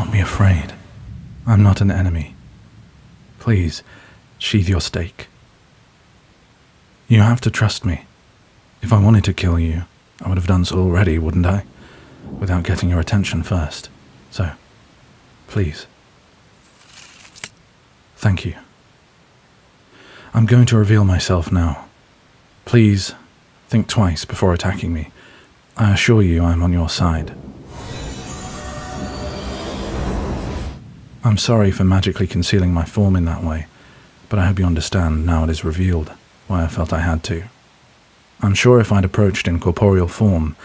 not be afraid. I'm not an enemy. Please, sheathe your stake. You have to trust me. If I wanted to kill you, I would have done so already, wouldn't I? Without getting your attention first. So, please. Thank you. I'm going to reveal myself now. Please, think twice before attacking me. I assure you I'm on your side. I'm sorry for magically concealing my form in that way, but I hope you understand now it is revealed why I felt I had to. I'm sure if I'd approached in corporeal form,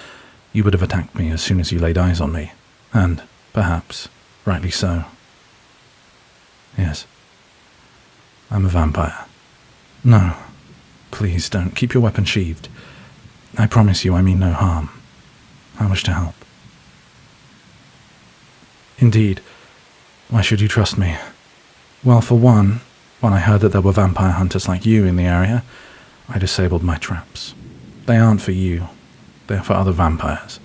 you would have attacked me as soon as you laid eyes on me, and, perhaps, rightly so. Yes, I'm a vampire. No, please don't. Keep your weapon sheathed. I promise you I mean no harm. I wish to help. Indeed. Why should you trust me? Well, for one, when I heard that there were vampire hunters like you in the area, I disabled my traps. They aren't for you. They're for other vampires.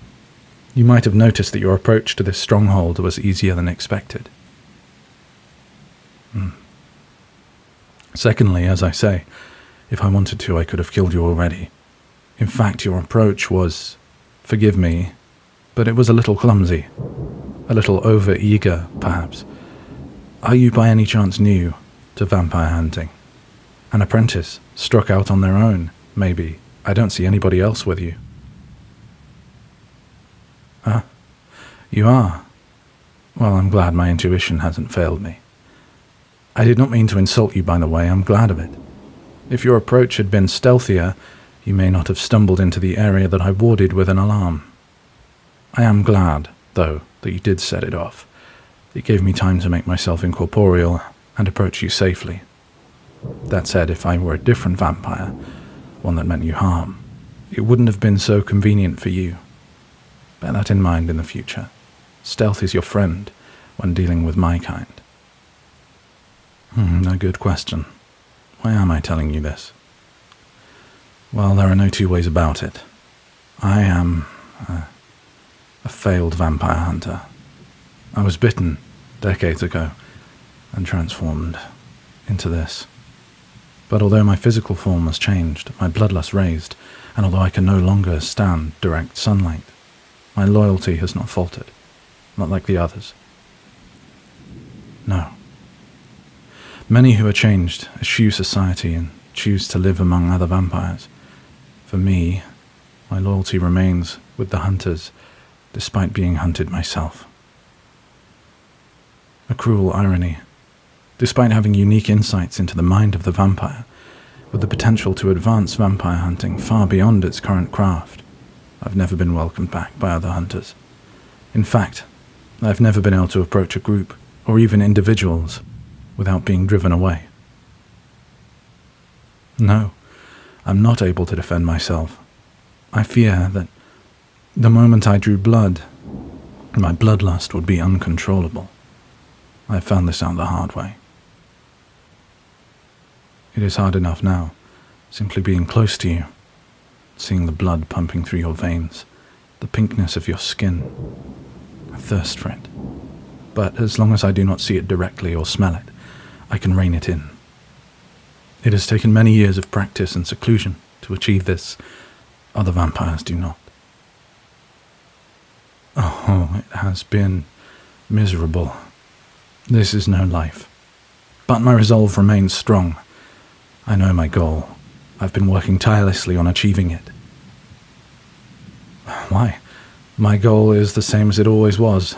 You might have noticed that your approach to this stronghold was easier than expected. Secondly, as I say, if I wanted to, I could have killed you already. In fact, your approach was, forgive me, but it was a little clumsy. A little over-eager, perhaps. Are you by any chance new to vampire hunting? An apprentice, struck out on their own, maybe. I don't see anybody else with you. Ah, you are? Well, I'm glad my intuition hasn't failed me. I did not mean to insult you, by the way. I'm glad of it. If your approach had been stealthier, you may not have stumbled into the area that I warded with an alarm. I am glad, though, that you did set it off. It gave me time to make myself incorporeal and approach you safely. That said, if I were a different vampire, one that meant you harm, it wouldn't have been so convenient for you. Bear that in mind in the future. Stealth is your friend when dealing with my kind. A good question. Why am I telling you this? Well, there are no two ways about it. I am a failed vampire hunter. I was bitten decades ago and transformed into this. But although my physical form has changed, my bloodlust raised, and although I can no longer stand direct sunlight, my loyalty has not faltered, not like the others. No. Many who are changed eschew society and choose to live among other vampires. For me, my loyalty remains with the hunters, despite being hunted myself. A cruel irony. Despite having unique insights into the mind of the vampire, with the potential to advance vampire hunting far beyond its current craft, I've never been welcomed back by other hunters. In fact, I've never been able to approach a group, or even individuals, without being driven away. No, I'm not able to defend myself. I fear that the moment I drew blood, my bloodlust would be uncontrollable. I found this out the hard way. It is hard enough now, simply being close to you, seeing the blood pumping through your veins, the pinkness of your skin. I thirst for it. But as long as I do not see it directly or smell it, I can rein it in. It has taken many years of practice and seclusion to achieve this. Other vampires do not. Oh, it has been miserable. This is no life. But my resolve remains strong. I know my goal. I've been working tirelessly on achieving it. Why? My goal is the same as it always was.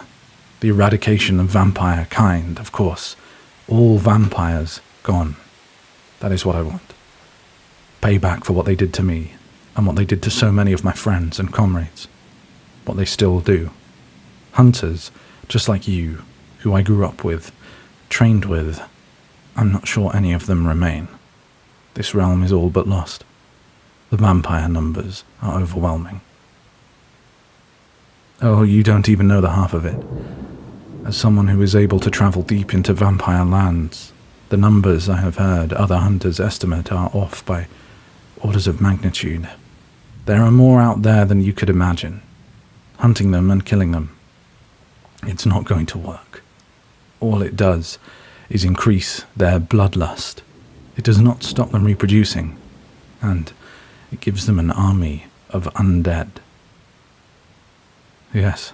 The eradication of vampire kind, of course. All vampires gone. That is what I want. Payback for what they did to me, and what they did to so many of my friends and comrades. What they still do. Hunters, just like you, who I grew up with, trained with, I'm not sure any of them remain. This realm is all but lost. The vampire numbers are overwhelming. Oh, you don't even know the half of it. As someone who is able to travel deep into vampire lands, the numbers I have heard other hunters estimate are off by orders of magnitude. There are more out there than you could imagine. Hunting them and killing them. It's not going to work. all it does is increase their bloodlust. It does not stop them reproducing, and it gives them an army of undead. Yes,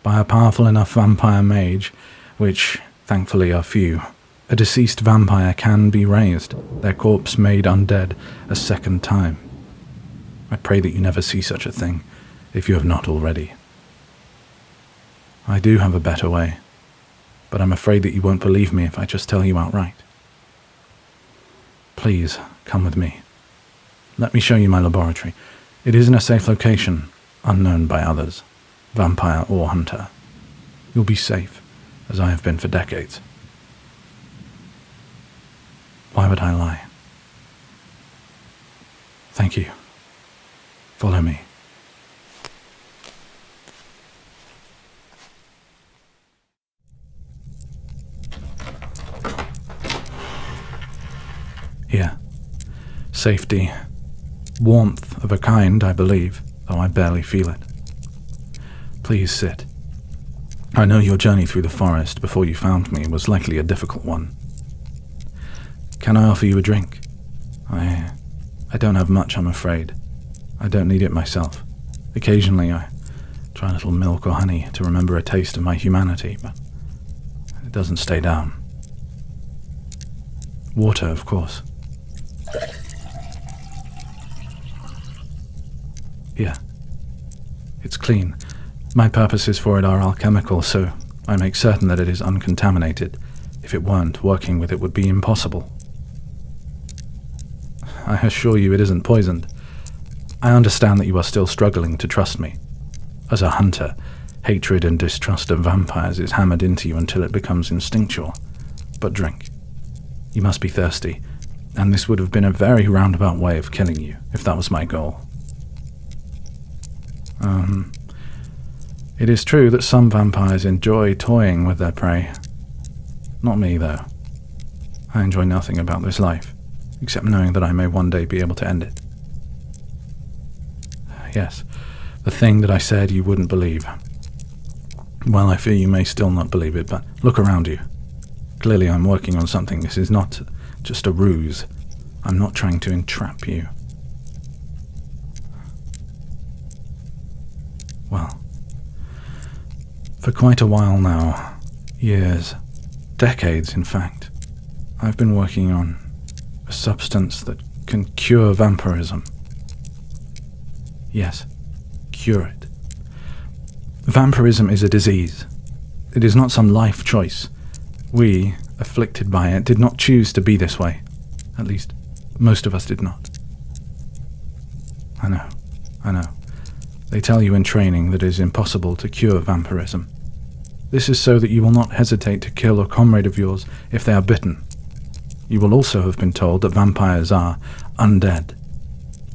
by a powerful enough vampire mage, which thankfully are few, a deceased vampire can be raised, their corpse made undead a second time. I pray that you never see such a thing, if you have not already. I do have a better way, but I'm afraid that you won't believe me if I just tell you outright. Please, come with me. Let me show you my laboratory. It is in a safe location, unknown by others, vampire or hunter. You'll be safe, as I have been for decades. Why would I lie? Thank you. Follow me. Here. Safety. Warmth of a kind, I believe, though I barely feel it. Please sit. I know your journey through the forest before you found me was likely a difficult one. Can I offer you a drink? I don't have much, I'm afraid. I don't need it myself. Occasionally I try a little milk or honey to remember a taste of my humanity, but it doesn't stay down. Water, of course. Here. It's clean. My purposes for it are alchemical, so I make certain that it is uncontaminated. If it weren't, working with it would be impossible. I assure you it isn't poisoned. I understand that you are still struggling to trust me. As a hunter, hatred and distrust of vampires is hammered into you until it becomes instinctual. But drink. You must be thirsty, and this would have been a very roundabout way of killing you, if that was my goal. It is true that some vampires enjoy toying with their prey. Not me, though. I enjoy nothing about this life, except knowing that I may one day be able to end it. Yes, the thing that I said you wouldn't believe. Well, I fear you may still not believe it, but look around you. Clearly I'm working on something. This is not just a ruse. I'm not trying to entrap you. Well, for quite a while now, years, decades in fact, I've been working on a substance that can cure vampirism. Yes, cure it. Vampirism is a disease. It is not some life choice. We, afflicted by it, did not choose to be this way. At least, most of us did not. I know. They tell you in training that it is impossible to cure vampirism. This is so that you will not hesitate to kill a comrade of yours if they are bitten. You will also have been told that vampires are undead.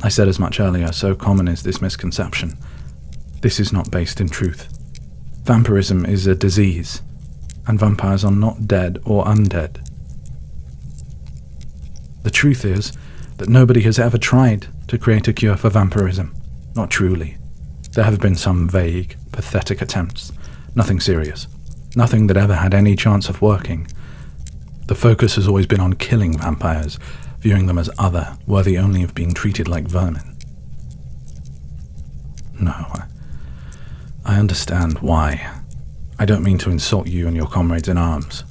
I said as much earlier, so common is this misconception. This is not based in truth. Vampirism is a disease, and vampires are not dead or undead. The truth is that nobody has ever tried to create a cure for vampirism. Not truly. There have been some vague, pathetic attempts. Nothing serious. Nothing that ever had any chance of working. The focus has always been on killing vampires, viewing them as other, worthy only of being treated like vermin. No, I understand why. I don't mean to insult you and your comrades in arms.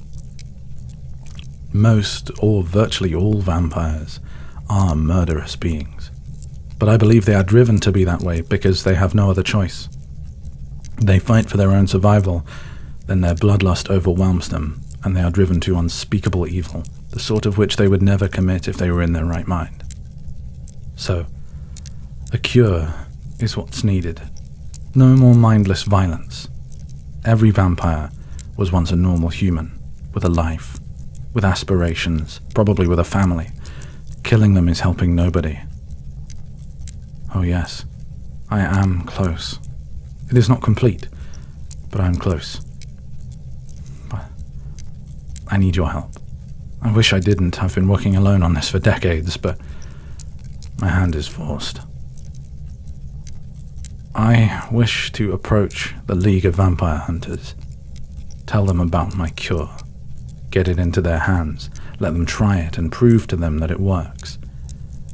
Most, or virtually all vampires, are murderous beings. But I believe they are driven to be that way because they have no other choice. They fight for their own survival, then their bloodlust overwhelms them, and they are driven to unspeakable evil, the sort of which they would never commit if they were in their right mind. So, a cure is what's needed. No more mindless violence. Every vampire was once a normal human, with a life, with aspirations, probably with a family. Killing them is helping nobody. Oh yes, I am close. It is not complete, but I am close. But I need your help. I wish I didn't. I've been working alone on this for decades, but my hand is forced. I wish to approach the League of Vampire Hunters. Tell them about my cure. Get it into their hands. Let them try it and prove to them that it works.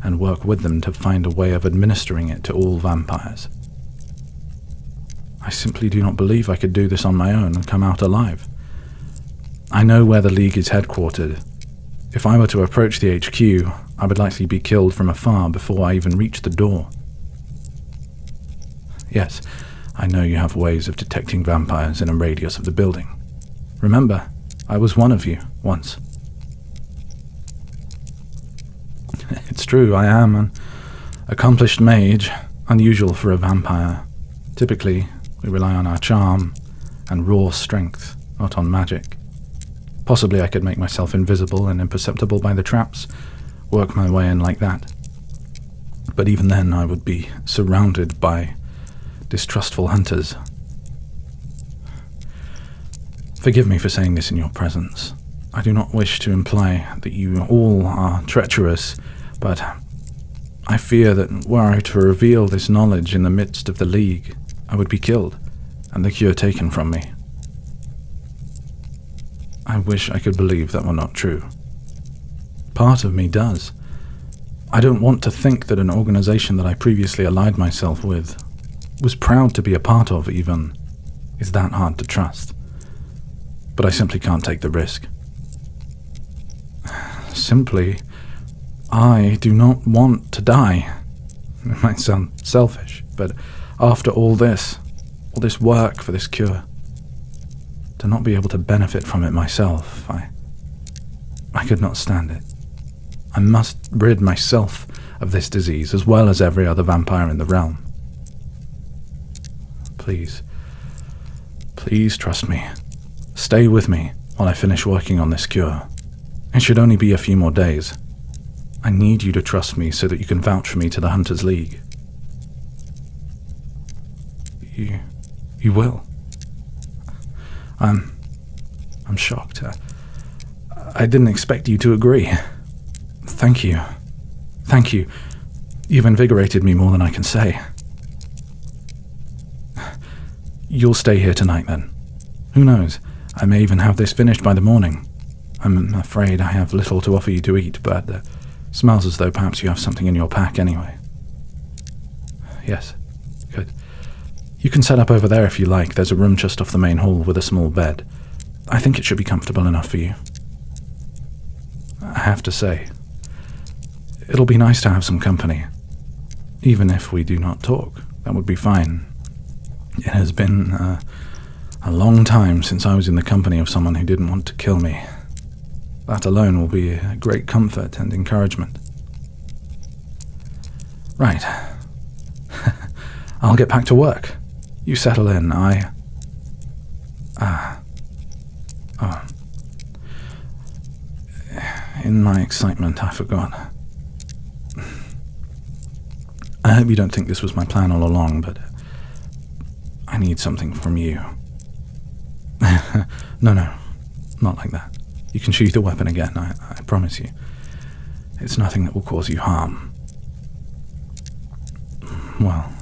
And work with them to find a way of administering it to all vampires. I simply do not believe I could do this on my own and come out alive. I know where the League is headquartered. If I were to approach the HQ, I would likely be killed from afar before I even reached the door. Yes, I know you have ways of detecting vampires in a radius of the building. Remember, I was one of you once. It's true, I am an accomplished mage, unusual for a vampire. Typically, we rely on our charm and raw strength, not on magic. Possibly I could make myself invisible and imperceptible by the traps, work my way in like that. But even then I would be surrounded by distrustful hunters. Forgive me for saying this in your presence. I do not wish to imply that you all are treacherous, but I fear that were I to reveal this knowledge in the midst of the League, I would be killed, and the cure taken from me. I wish I could believe that were not true. Part of me does. I don't want to think that an organization that I previously allied myself with, was proud to be a part of even, is that hard to trust. But I simply can't take the risk. Simply, I do not want to die. It might sound selfish, but after all this work for this cure, to not be able to benefit from it myself, I could not stand it. I must rid myself of this disease as well as every other vampire in the realm. Please trust me. Stay with me while I finish working on this cure. It should only be a few more days. I need you to trust me so that you can vouch for me to the Hunters League. You will. I'm shocked. I didn't expect you to agree. Thank you. Thank you. You've invigorated me more than I can say. You'll stay here tonight, then. Who knows? I may even have this finished by the morning. I'm afraid I have little to offer you to eat, but smells as though perhaps you have something in your pack anyway. Yes, good. You can set up over there if you like. There's a room just off the main hall with a small bed. I think it should be comfortable enough for you. I have to say, it'll be nice to have some company. Even if we do not talk, that would be fine. It has been a long time since I was in the company of someone who didn't want to kill me. That alone will be a great comfort and encouragement. Right. I'll get back to work. You settle in. In my excitement, I forgot. I hope you don't think this was my plan all along, but I need something from you. No, not like that. You can sheath the weapon again, I promise you. It's nothing that will cause you harm. Well,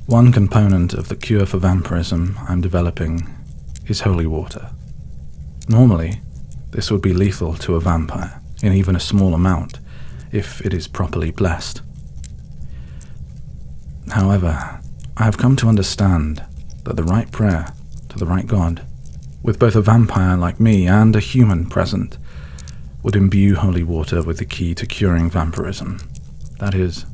one component of the cure for vampirism I'm developing is holy water. Normally, this would be lethal to a vampire, in even a small amount, if it is properly blessed. However, I have come to understand that the right prayer to the right god, with both a vampire like me and a human present, would imbue holy water with the key to curing vampirism. That is,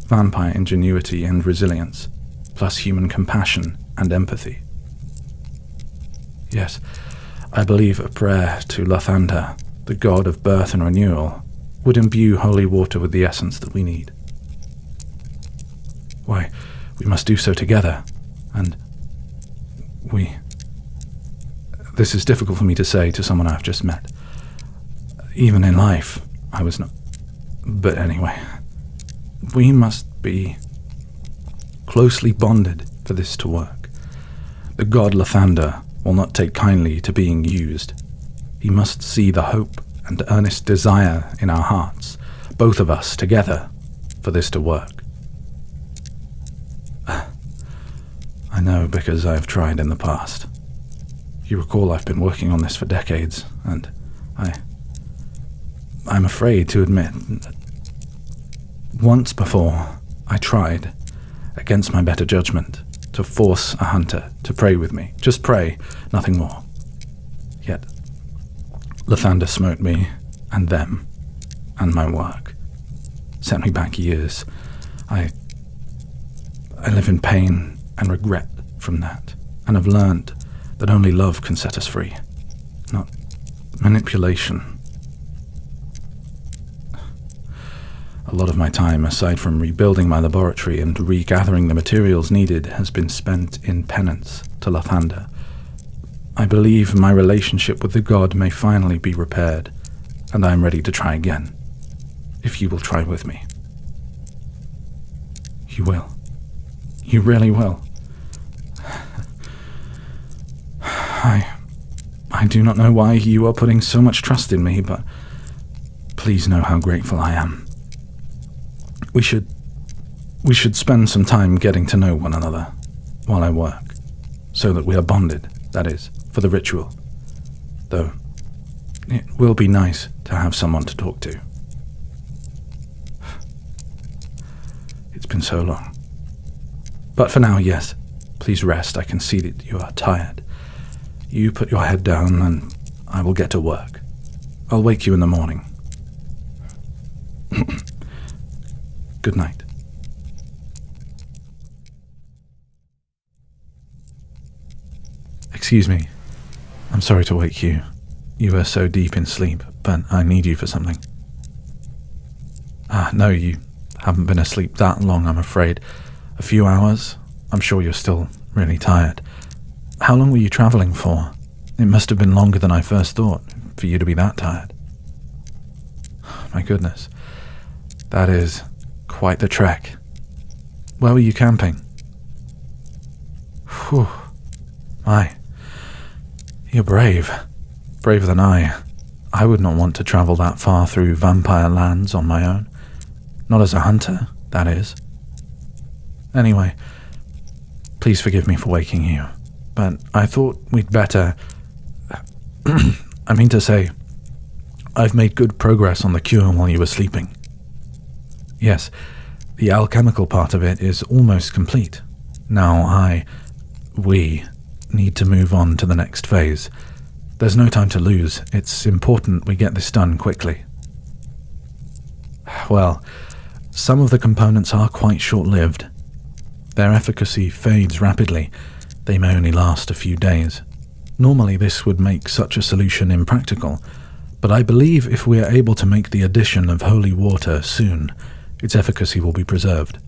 vampire ingenuity and resilience, plus human compassion and empathy. Yes, I believe a prayer to Lathander, the god of birth and renewal, would imbue holy water with the essence that we need. Why, we must do so together, and This is difficult for me to say to someone I've just met. Even in life, I was not... But anyway, we must be closely bonded for this to work. The god Lathander will not take kindly to being used. He must see the hope and earnest desire in our hearts, both of us together, for this to work. I know because I've tried in the past. You recall I've been working on this for decades, and I'm afraid to admit that once before I tried, against my better judgment, to force a hunter to pray with me. Just pray, nothing more. Yet, Lathander smote me, and them, and my work. Sent me back years. I live in pain and regret from that, and have learned that only love can set us free, not manipulation. A lot of my time, aside from rebuilding my laboratory and regathering the materials needed, has been spent in penance to Lathander. I believe my relationship with the god may finally be repaired, and I am ready to try again, if you will try with me. You will. You really will. I do not know why you are putting so much trust in me, but please know how grateful I am. We should spend some time getting to know one another while I work, so that we are bonded, that is, for the ritual. Though, it will be nice to have someone to talk to. It's been so long. But for now, yes, please rest. I can see that you are tired. You put your head down and I will get to work. I'll wake you in the morning. Good night. Excuse me. I'm sorry to wake you. You are so deep in sleep, but I need you for something. No, you haven't been asleep that long, I'm afraid. A few hours? I'm sure you're still really tired. How long were you traveling for? It must have been longer than I first thought, for you to be that tired. My goodness. That is quite the trek. Where were you camping? Whew. My. You're brave. Braver than I. I would not want to travel that far through vampire lands on my own. Not as a hunter, that is. Anyway, please forgive me for waking you, but I thought we'd better... I mean to say, I've made good progress on the cure while you were sleeping. Yes, the alchemical part of it is almost complete. Now we need to move on to the next phase. There's no time to lose. It's important we get this done quickly. Well, some of the components are quite short-lived. Their efficacy fades rapidly. They may only last a few days. Normally this would make such a solution impractical, but I believe if we are able to make the addition of holy water soon, its efficacy will be preserved.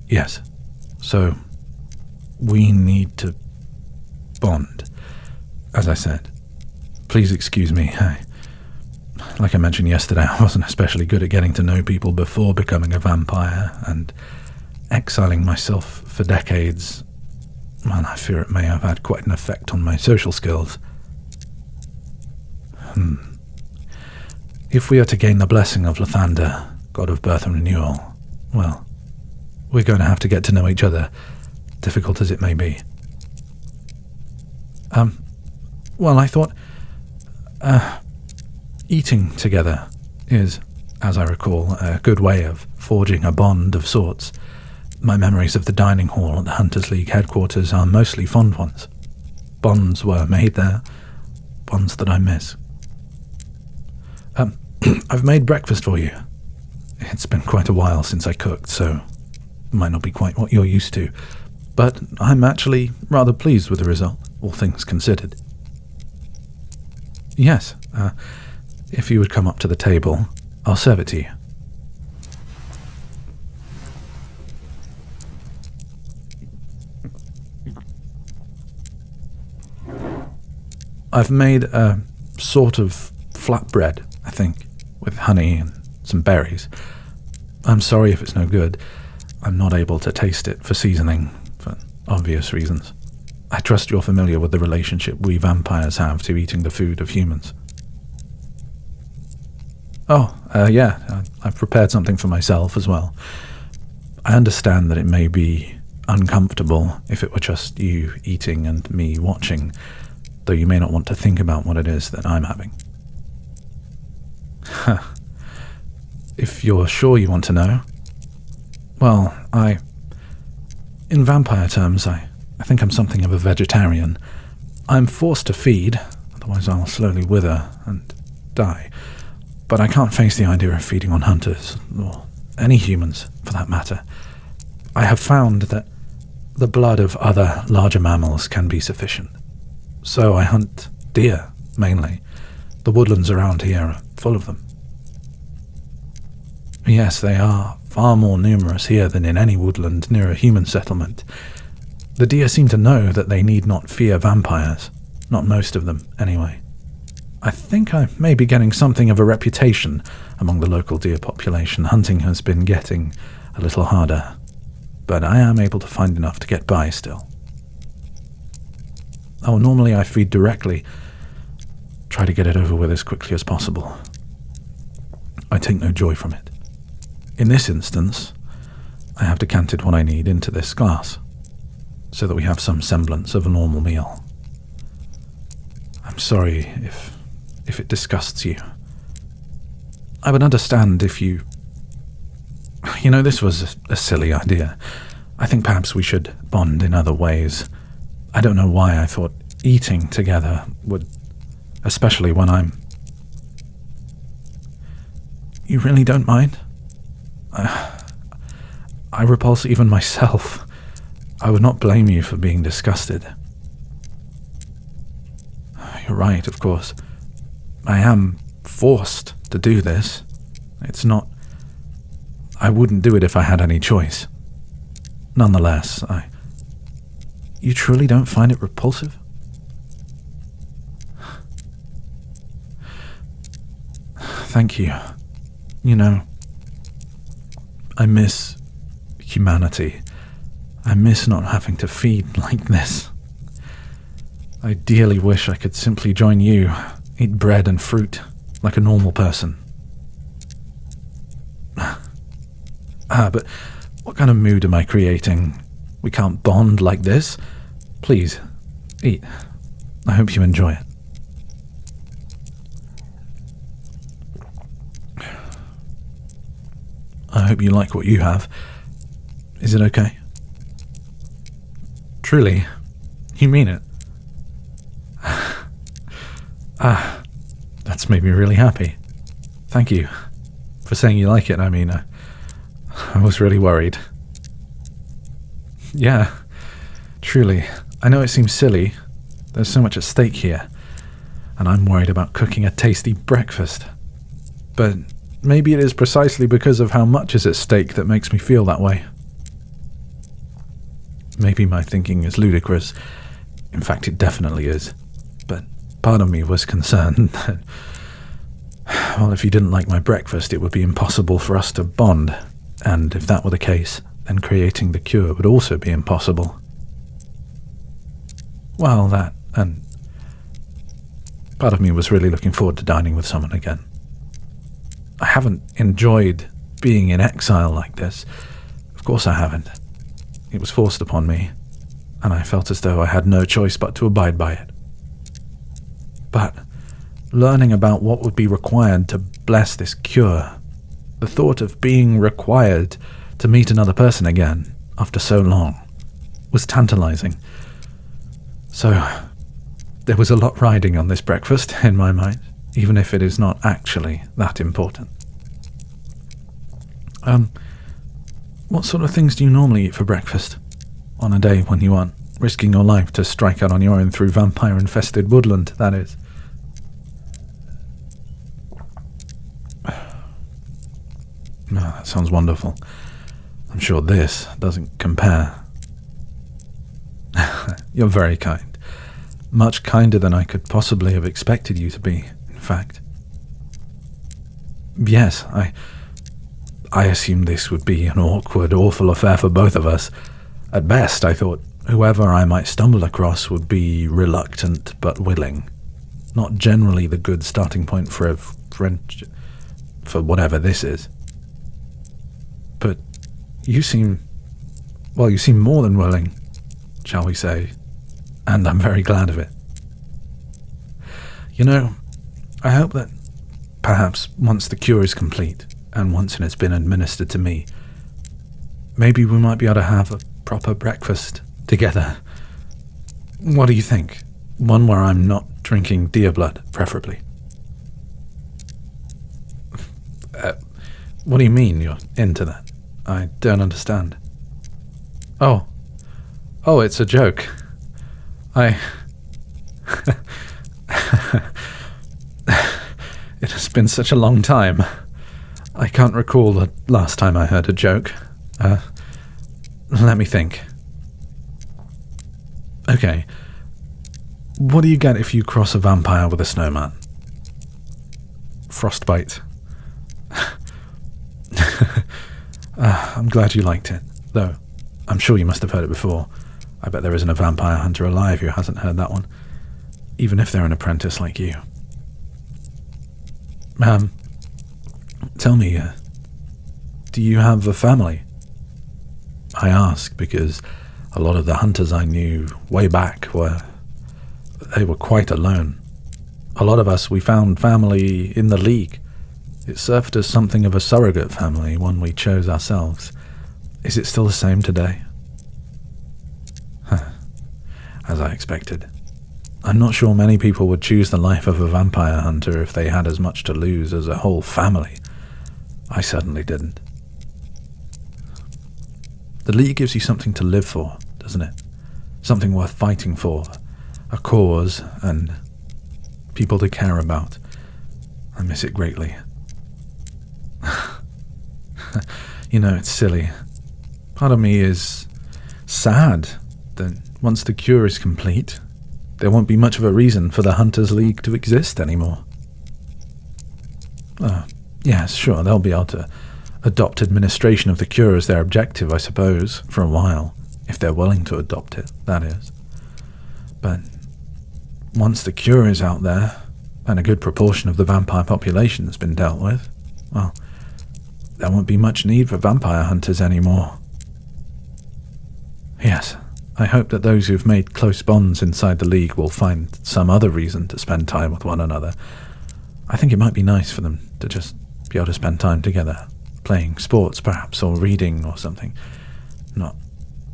Yes, so we need to bond, as I said. Please excuse me. Like I mentioned yesterday, I wasn't especially good at getting to know people before becoming a vampire, and exiling myself for decades, well, I fear it may have had quite an effect on my social skills. If we are to gain the blessing of Lathander, god of birth and renewal, well, we're going to have to get to know each other, difficult as it may be. Well, I thought, eating together is, as I recall, a good way of forging a bond of sorts. My memories of the dining hall at the Hunters League headquarters are mostly fond ones. Bonds were made there, bonds that I miss. I've made breakfast for you. It's been quite a while since I cooked, so it might not be quite what you're used to, but I'm actually rather pleased with the result, all things considered. Yes, if you would come up to the table, I'll serve it to you. I've made a sort of flatbread, I think, with honey and some berries. I'm sorry if it's no good. I'm not able to taste it for seasoning, for obvious reasons. I trust you're familiar with the relationship we vampires have to eating the food of humans. Yeah, I've prepared something for myself as well. I understand that it may be uncomfortable if it were just you eating and me watching, though you may not want to think about what it is that I'm having. If you're sure you want to know, well, in vampire terms, I think I'm something of a vegetarian. I'm forced to feed, otherwise I'll slowly wither and die. But I can't face the idea of feeding on hunters, or any humans, for that matter. I have found that the blood of other larger mammals can be sufficient. So I hunt deer, mainly. The woodlands around here are full of them. Yes, they are far more numerous here than in any woodland near a human settlement. The deer seem to know that they need not fear vampires. Not most of them, anyway. I think I may be getting something of a reputation among the local deer population. Hunting has been getting a little harder, but I am able to find enough to get by still. Oh, normally I feed directly. Try to get it over with as quickly as possible. I take no joy from it. In this instance, I have decanted what I need into this glass, so that we have some semblance of a normal meal. I'm sorry if it disgusts you. I would understand if you... this was a silly idea. I think perhaps we should bond in other ways. I don't know why I thought eating together would... especially when I'm... You really don't mind? I repulse even myself. I would not blame you for being disgusted. You're right, of course. I am forced to do this. It's not... I wouldn't do it if I had any choice. Nonetheless, You truly don't find it repulsive? Thank you. I miss humanity. I miss not having to feed like this. I dearly wish I could simply join you, eat bread and fruit, like a normal person. But what kind of mood am I creating? We can't bond like this. Please, eat. I hope you enjoy it. I hope you like what you have. Is it okay? Truly? You mean it? That's made me really happy. Thank you for saying you like it. I was really worried. Yeah, truly. I know it seems silly. There's so much at stake here, and I'm worried about cooking a tasty breakfast. But maybe it is precisely because of how much is at stake that makes me feel that way. Maybe my thinking is ludicrous. In fact, it definitely is. But part of me was concerned that, well, if you didn't like my breakfast, it would be impossible for us to bond. And if that were the case, then creating the cure would also be impossible. Well, that, and part of me was really looking forward to dining with someone again. I haven't enjoyed being in exile like this. Of course I haven't. It was forced upon me, and I felt as though I had no choice but to abide by it. But learning about what would be required to bless this cure, the thought of being required to meet another person again after so long, was tantalizing. So there was a lot riding on this breakfast in my mind, even if it is not actually that important. What sort of things do you normally eat for breakfast? On a day when you aren't risking your life to strike out on your own through vampire-infested woodland, that is. That sounds wonderful. I'm sure this doesn't compare. You're very kind. Much kinder than I could possibly have expected you to be, in fact. Yes, I assumed this would be an awkward, awful affair for both of us. At best, I thought whoever I might stumble across would be reluctant but willing. Not generally the good starting point for a friendship, for whatever this is. But you seem Well, you seem more than willing, shall we say, and I'm very glad of it. You know, I hope that perhaps once the cure is complete, and once it has been administered to me, maybe we might be able to have a proper breakfast together. What do you think? One where I'm not drinking deer blood, preferably. What do you mean you're into that? I don't understand. Oh, it's a joke. It has been such a long time. I can't recall the last time I heard a joke. Let me think. Okay. What do you get if you cross a vampire with a snowman? Frostbite. I'm glad you liked it, though I'm sure you must have heard it before. I bet there isn't a vampire hunter alive who hasn't heard that one, even if they're an apprentice like you. Tell me, do you have a family? I ask because a lot of the hunters I knew way back were quite alone. A lot of us, we found family in the League. It served as something of a surrogate family, one we chose ourselves. Is it still the same today? As I expected. I'm not sure many people would choose the life of a vampire hunter if they had as much to lose as a whole family. I certainly didn't. The League gives you something to live for, doesn't it? Something worth fighting for. A cause and people to care about. I miss it greatly. You know, it's silly. Part of me is sad that once the cure is complete, there won't be much of a reason for the Hunters League to exist anymore. Yes, sure, they'll be able to adopt administration of the cure as their objective, I suppose, for a while, if they're willing to adopt it, that is. But once the cure is out there, and a good proportion of the vampire population has been dealt with, well, there won't be much need for vampire hunters anymore. Yes, I hope that those who've made close bonds inside the League will find some other reason to spend time with one another. I think it might be nice for them to just be able to spend time together, playing sports perhaps, or reading or something, not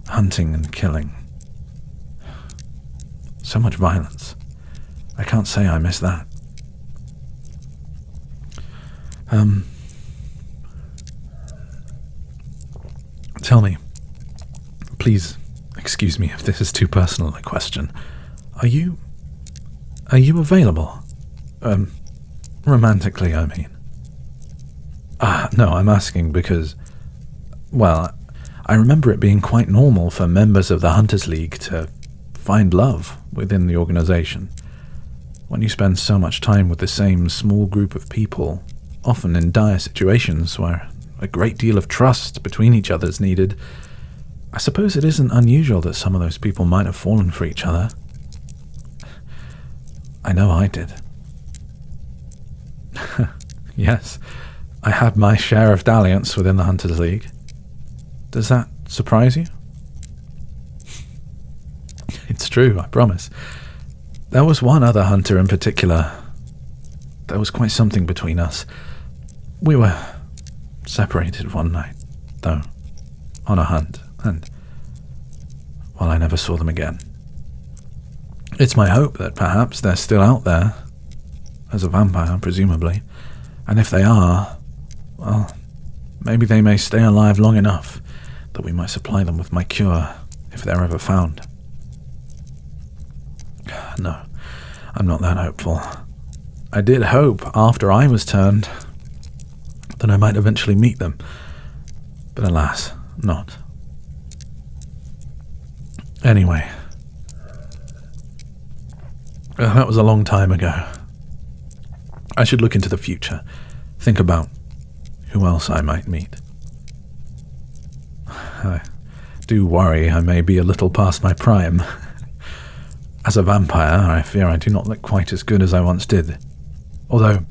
hunting and killing. So much violence. I can't say I miss that. Tell me, please excuse me if this is too personal a question. Are you available? Romantically, I mean. No, I'm asking because, well, I remember it being quite normal for members of the Hunters League to find love within the organization. When you spend so much time with the same small group of people, often in dire situations where a great deal of trust between each other is needed, I suppose it isn't unusual that some of those people might have fallen for each other. I know I did. Yes, I had my share of dalliance within the Hunters League. Does that surprise you? It's true, I promise. There was one other hunter in particular. There was quite something between us. We were separated one night, though, on a hunt, and, well, I never saw them again. It's my hope that perhaps they're still out there, as a vampire, presumably, and if they are, well, maybe they may stay alive long enough that we might supply them with my cure, if they're ever found. No, I'm not that hopeful. I did hope, after I was turned, that I might eventually meet them, but alas, not. Anyway, that was a long time ago. I should look into the future, think about who else I might meet. I do worry I may be a little past my prime. As a vampire, I fear I do not look quite as good as I once did. Although,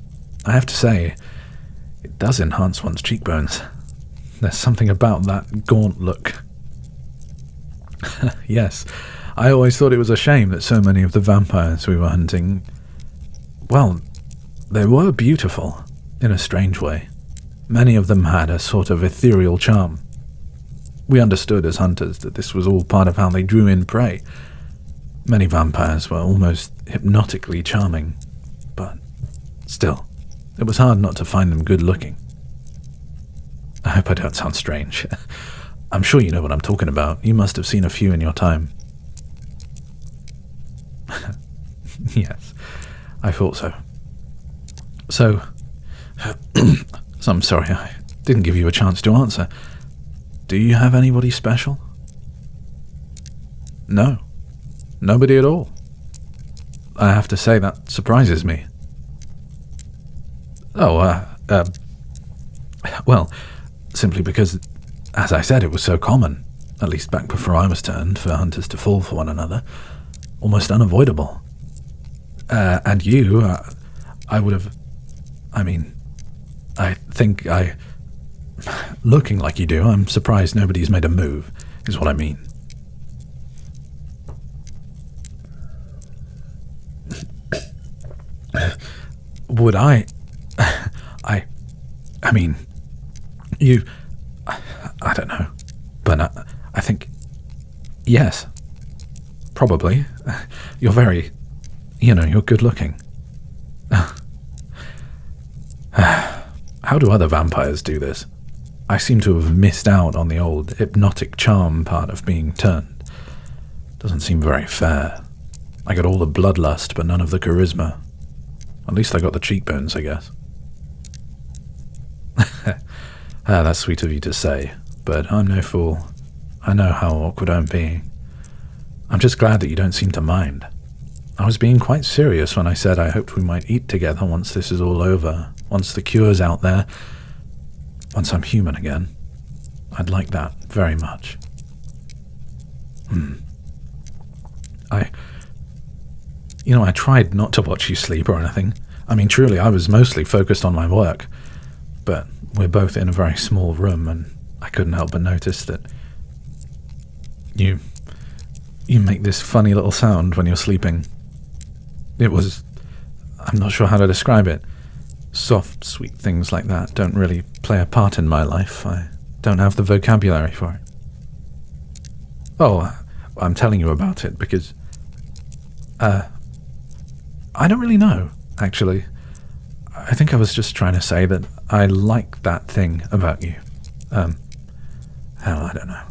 I have to say, it does enhance one's cheekbones. There's something about that gaunt look. Yes, I always thought it was a shame that so many of the vampires we were hunting, well, they were beautiful, in a strange way. Many of them had a sort of ethereal charm. We understood as hunters that this was all part of how they drew in prey. Many vampires were almost hypnotically charming, but still, it was hard not to find them good-looking. I hope I don't sound strange. I'm sure you know what I'm talking about. You must have seen a few in your time. Yes, I thought so. So, I'm sorry, I didn't give you a chance to answer. Do you have anybody special? No, nobody at all. I have to say that surprises me. Well, simply because, as I said, it was so common, at least back before I was turned, for hunters to fall for one another. Almost unavoidable. And you, I would have... I think looking like you do, I'm surprised nobody's made a move, is what I mean. Would I... I mean... You... I don't know. But I think... Yes. Probably. You're very... you're good looking. How do other vampires do this? I seem to have missed out on the old hypnotic charm part of being turned. Doesn't seem very fair. I got all the bloodlust, but none of the charisma. At least I got the cheekbones, I guess. That's sweet of you to say, but I'm no fool. I know how awkward I'm being. I'm just glad that you don't seem to mind. I was being quite serious when I said I hoped we might eat together once this is all over, once the cure's out there, once I'm human again. I'd like that very much. I tried not to watch you sleep or anything. I mean, truly, I was mostly focused on my work. But we're both in a very small room, and I couldn't help but notice that you make this funny little sound when you're sleeping. I'm not sure how to describe it. Soft, sweet things like that don't really play a part in my life. I don't have the vocabulary for it. Oh, I'm telling you about it because... I don't really know, actually. I think I was just trying to say that I like that thing about you. Hell, I don't know.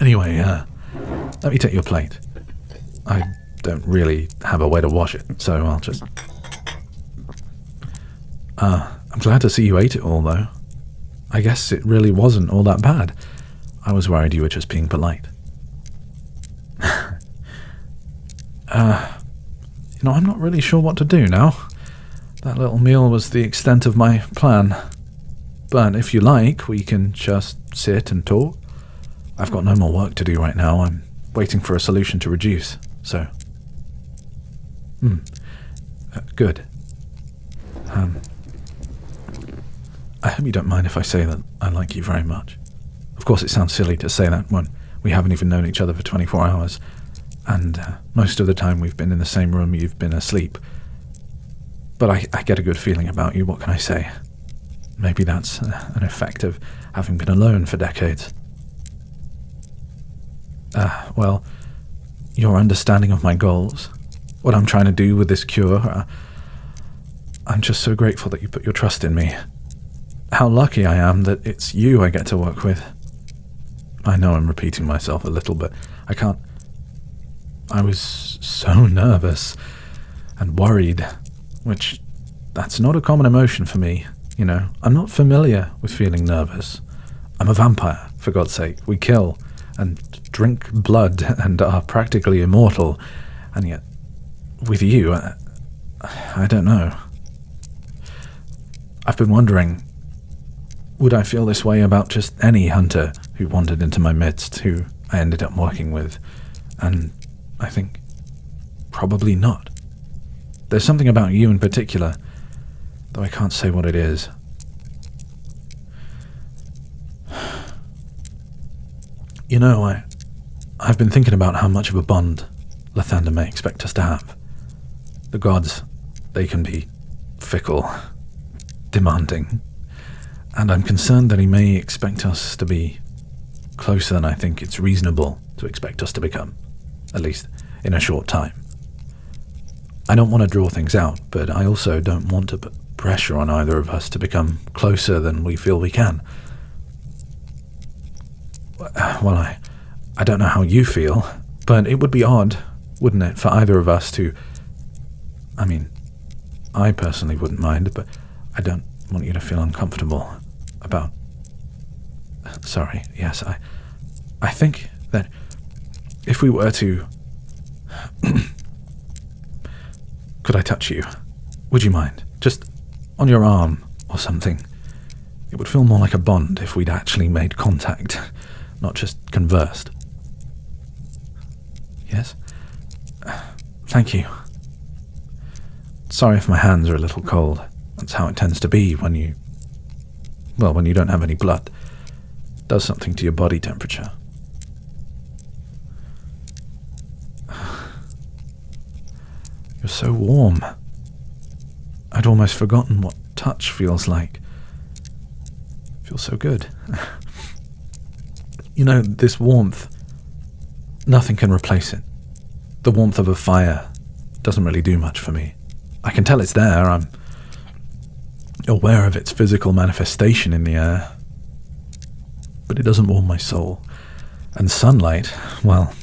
Anyway, let me take your plate. I don't really have a way to wash it, so I'll just... I'm glad to see you ate it all, though. I guess it really wasn't all that bad. I was worried you were just being polite. I'm not really sure what to do now. That little meal was the extent of my plan. But if you like, we can just sit and talk. I've got no more work to do right now. I'm waiting for a solution to reduce, so... Good. I hope you don't mind if I say that I like you very much. Of course, it sounds silly to say that when we haven't even known each other for 24 hours, and most of the time we've been in the same room, you've been asleep. But I get a good feeling about you, what can I say? Maybe that's an effect of having been alone for decades. Well, your understanding of my goals, what I'm trying to do with this cure, I'm just so grateful that you put your trust in me. How lucky I am that it's you I get to work with. I know I'm repeating myself a little, but I can't... I was so nervous and worried, which that's not a common emotion for me, I'm not familiar with feeling nervous. I'm a vampire, for God's sake. We kill and drink blood and are practically immortal, and yet, with you, I don't know. I've been wondering, would I feel this way about just any hunter who wandered into my midst, who I ended up working with? And I think probably not. There's something about you in particular, though I can't say what it is. I've been thinking about how much of a bond Lathander may expect us to have. The gods, they can be fickle, demanding, and I'm concerned that he may expect us to be closer than I think it's reasonable to expect us to become, at least in a short time. I don't want to draw things out, but I also don't want to put pressure on either of us to become closer than we feel we can. Well, I don't know how you feel, but it would be odd, wouldn't it, for either of us to... I mean, I personally wouldn't mind, but I don't want you to feel uncomfortable about... Sorry, yes, I think that if we were to... Could I touch you? Would you mind? Just on your arm or something. It would feel more like a bond if we'd actually made contact, not just conversed. Yes? Thank you. Sorry if my hands are a little cold. That's how it tends to be when you don't have any blood. It does something to your body temperature. You're so warm. I'd almost forgotten what touch feels like. It feels so good. You know, this warmth, nothing can replace it. The warmth of a fire doesn't really do much for me. I can tell it's there. I'm aware of its physical manifestation in the air. But it doesn't warm my soul. And sunlight, well,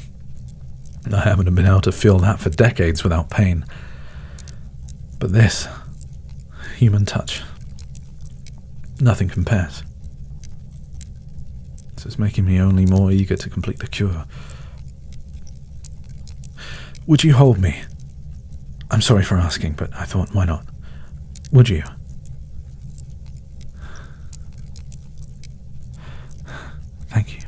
I haven't been able to feel that for decades without pain. But this, human touch, nothing compares. This is making me only more eager to complete the cure. Would you hold me? I'm sorry for asking, but I thought, why not? Would you? Thank you.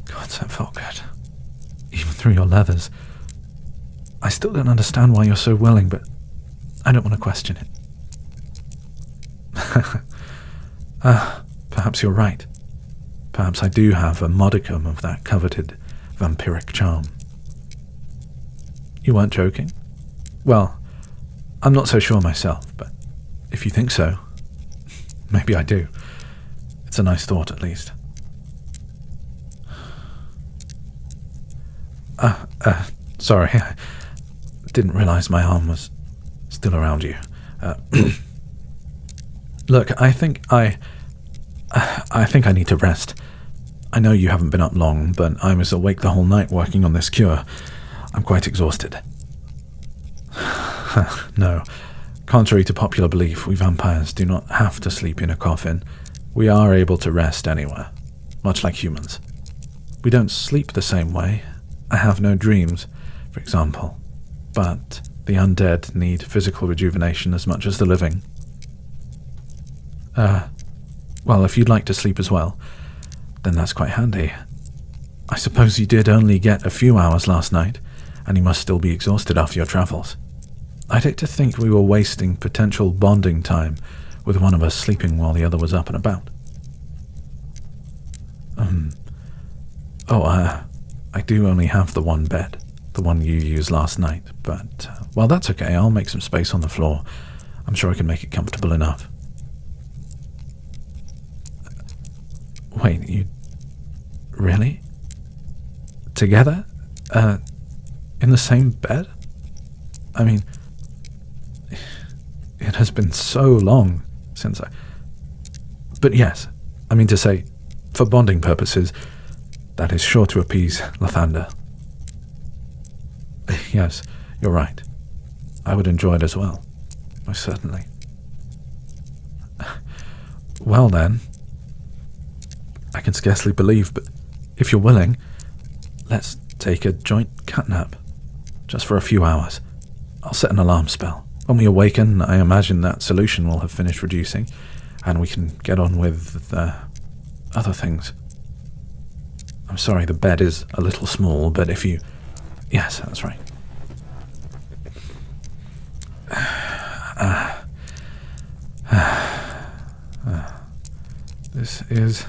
God, that felt good. Even through your leathers. I still don't understand why you're so willing, but I don't want to question it. Perhaps you're right. Perhaps I do have a modicum of that coveted vampiric charm. You weren't joking? Well, I'm not so sure myself, but if you think so, maybe I do. It's a nice thought, at least. Sorry, I didn't realize my arm was still around you. Look, I think I need to rest. I know you haven't been up long, but I was awake the whole night working on this cure. I'm quite exhausted. No. Contrary to popular belief, we vampires do not have to sleep in a coffin. We are able to rest anywhere, much like humans. We don't sleep the same way. I have no dreams, for example. But the undead need physical rejuvenation as much as the living. Well, if you'd like to sleep as well, then that's quite handy. I suppose you did only get a few hours last night, and you must still be exhausted after your travels. I'd hate to think we were wasting potential bonding time with one of us sleeping while the other was up and about. I do only have the one bed, the one you used last night, but, well, that's okay. I'll make some space on the floor. I'm sure I can make it comfortable enough. Wait, you... Really? Together? In the same bed? I mean, it has been so long since I... But yes, I mean to say, for bonding purposes, that is sure to appease Lathander. Yes, you're right. I would enjoy it as well. Most certainly. Well then, I can scarcely believe, but if you're willing, let's take a joint catnap. Just for a few hours. I'll set an alarm spell. When we awaken, I imagine that solution will have finished reducing, and we can get on with other things. I'm sorry the bed is a little small, but if you Yes, that's right. This is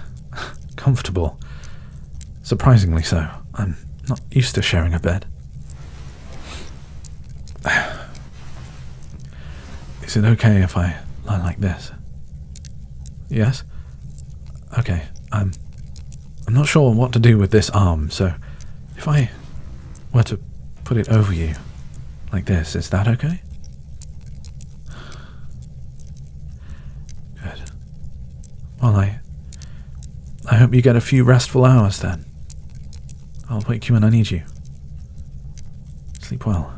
comfortable. Surprisingly so. I'm not used to sharing a bed. Is it okay if I lie like this? Yes? Okay, I'm not sure what to do with this arm, so if I were to put it over you, like this, is that okay? Good. Well, I hope you get a few restful hours then. I'll wake you when I need you. Sleep well.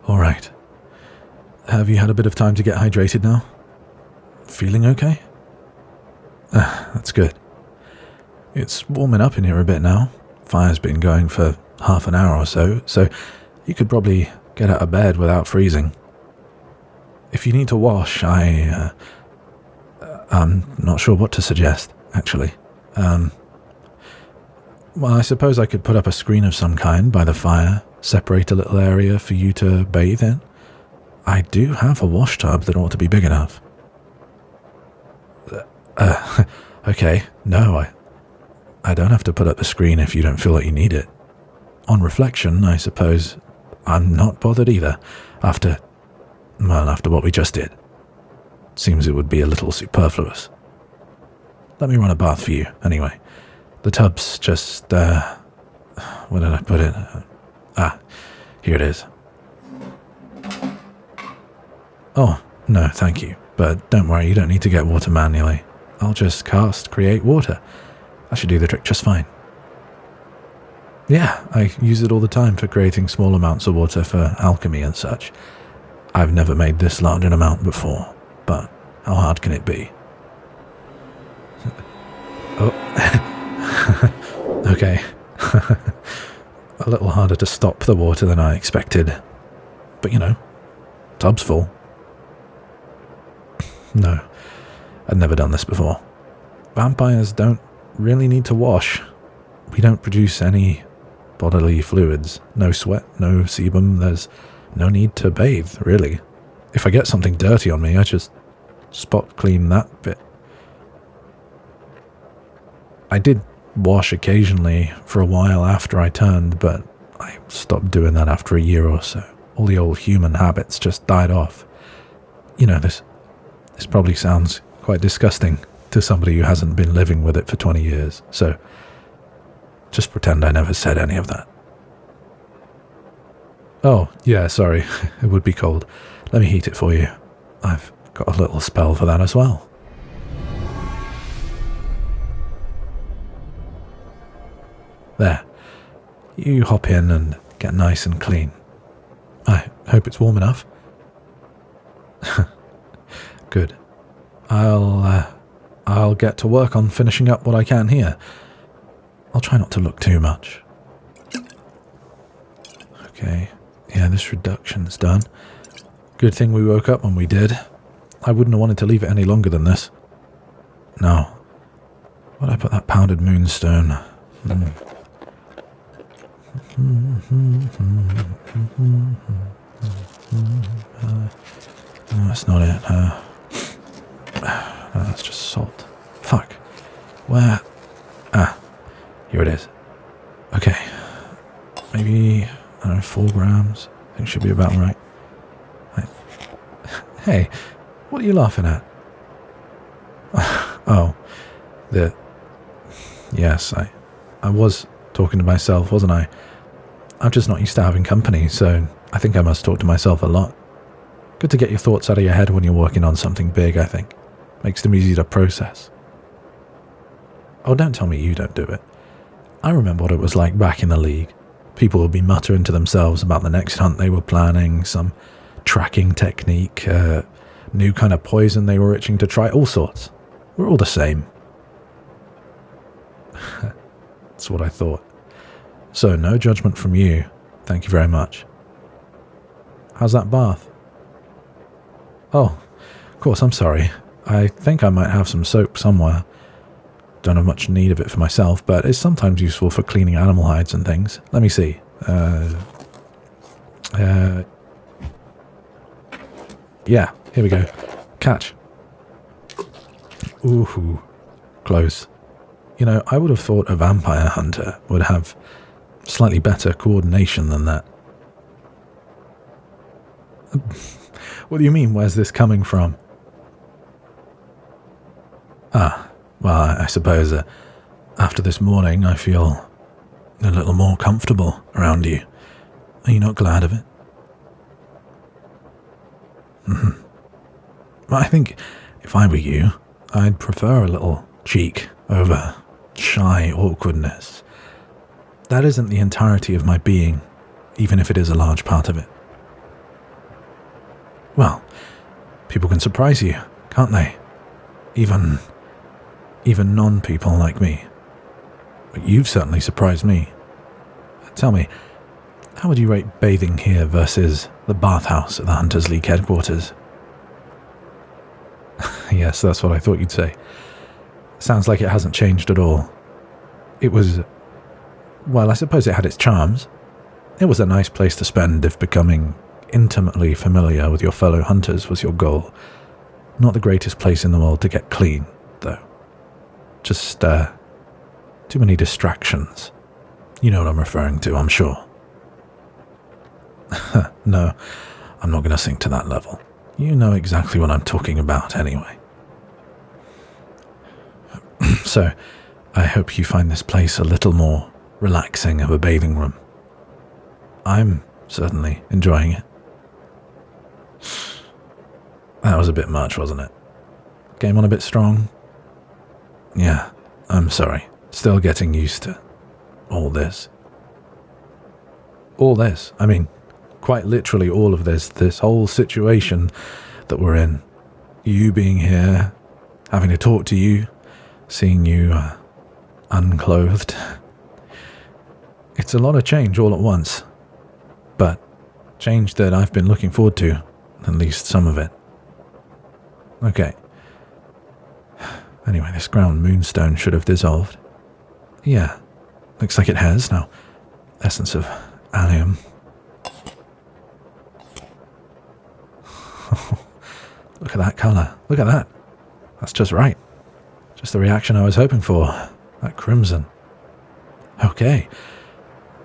Alright. Have you had a bit of time to get hydrated now? Feeling okay? That's good. It's warming up in here a bit now. Fire's been going for half an hour or so you could probably get out of bed without freezing. If you need to wash, I'm not sure what to suggest, actually. Well, I suppose I could put up a screen of some kind by the fire, separate a little area for you to bathe in. I do have a wash tub that ought to be big enough. Okay, no, I don't have to put up a screen if you don't feel like you need it. On reflection, I suppose I'm not bothered either, after what we just did. Seems it would be a little superfluous. Let me run a bath for you, anyway. The tub's just, where did I put it? Here it is. Oh, no, thank you. But don't worry, you don't need to get water manually. I'll just create water. That should do the trick just fine. Yeah, I use it all the time for creating small amounts of water for alchemy and such. I've never made this large an amount before, but how hard can it be? Oh. Okay. A little harder to stop the water than I expected. But tub's full. No, I'd never done this before. Vampires don't really need to wash. We don't produce any bodily fluids. No sweat, no sebum. There's no need to bathe, really. If I get something dirty on me, I just spot clean that bit. I did wash occasionally for a while after I turned, but I stopped doing that after a year or so. All the old human habits just died off. This probably sounds quite disgusting to somebody who hasn't been living with it for 20 years, so just pretend I never said any of that. Oh, yeah, sorry, it would be cold. Let me heat it for you. I've got a little spell for that as well. There. You hop in and get nice and clean. I hope it's warm enough. Good. I'll get to work on finishing up what I can here. I'll try not to look too much. Okay. Yeah, this reduction's done. Good thing we woke up when we did. I wouldn't have wanted to leave it any longer than this. No. Why'd I put that pounded moonstone? No, that's not it. No, that's just salt. Fuck. Where? Here it is. Okay. Maybe, 4 grams. I think should be about right. Hey, what are you laughing at? Oh, yes, I was talking to myself, wasn't I? I'm just not used to having company, so I think I must talk to myself a lot. Good to get your thoughts out of your head when you're working on something big, I think. Makes them easy to process. Oh, don't tell me you don't do it. I remember what it was like back in the League. People would be muttering to themselves about the next hunt they were planning, some tracking technique, new kind of poison they were itching to try, all sorts. We're all the same. That's what I thought. So, no judgment from you. Thank you very much. How's that bath? Oh, of course, I'm sorry. I think I might have some soap somewhere. don't have much need of it for myself, but it's sometimes useful for cleaning animal hides and things. Let me see. Yeah, here we go. Catch. Ooh, close. You know, I would have thought a vampire hunter would have slightly better coordination than that. What do you mean, where's this coming from? Ah, well, I suppose after this morning I feel a little more comfortable around you. Are you not glad of it? Well, I think if I were you, I'd prefer a little cheek over shy awkwardness. That isn't the entirety of my being, even if it is a large part of it. Well, people can surprise you, can't they? Even non-people like me. But you've certainly surprised me. Tell me, how would you rate bathing here versus the bathhouse at the Hunters League headquarters? Yes, that's what I thought you'd say. Sounds like it hasn't changed at all. It was... well, I suppose it had its charms. It was a nice place to spend if becoming intimately familiar with your fellow hunters was your goal. Not the greatest place in the world to get clean, though. Just, too many distractions. You know what I'm referring to, I'm sure. No, I'm not going to sink to that level. You know exactly what I'm talking about anyway. So, I hope you find this place a little more relaxing of a bathing room. I'm certainly enjoying it. That was a bit much, wasn't it? Came on a bit strong? Yeah, I'm sorry. Still getting used to all this. All this? I mean, quite literally all of this whole situation that we're in. You being here, having to talk to you, seeing you unclothed. It's a lot of change all at once, but change that I've been looking forward to, at least some of it. Okay. Anyway, this ground moonstone should have dissolved. Yeah, looks like it has now. Essence of allium. Look at that colour. Look at that. That's just right. Just the reaction I was hoping for. That crimson. Okay.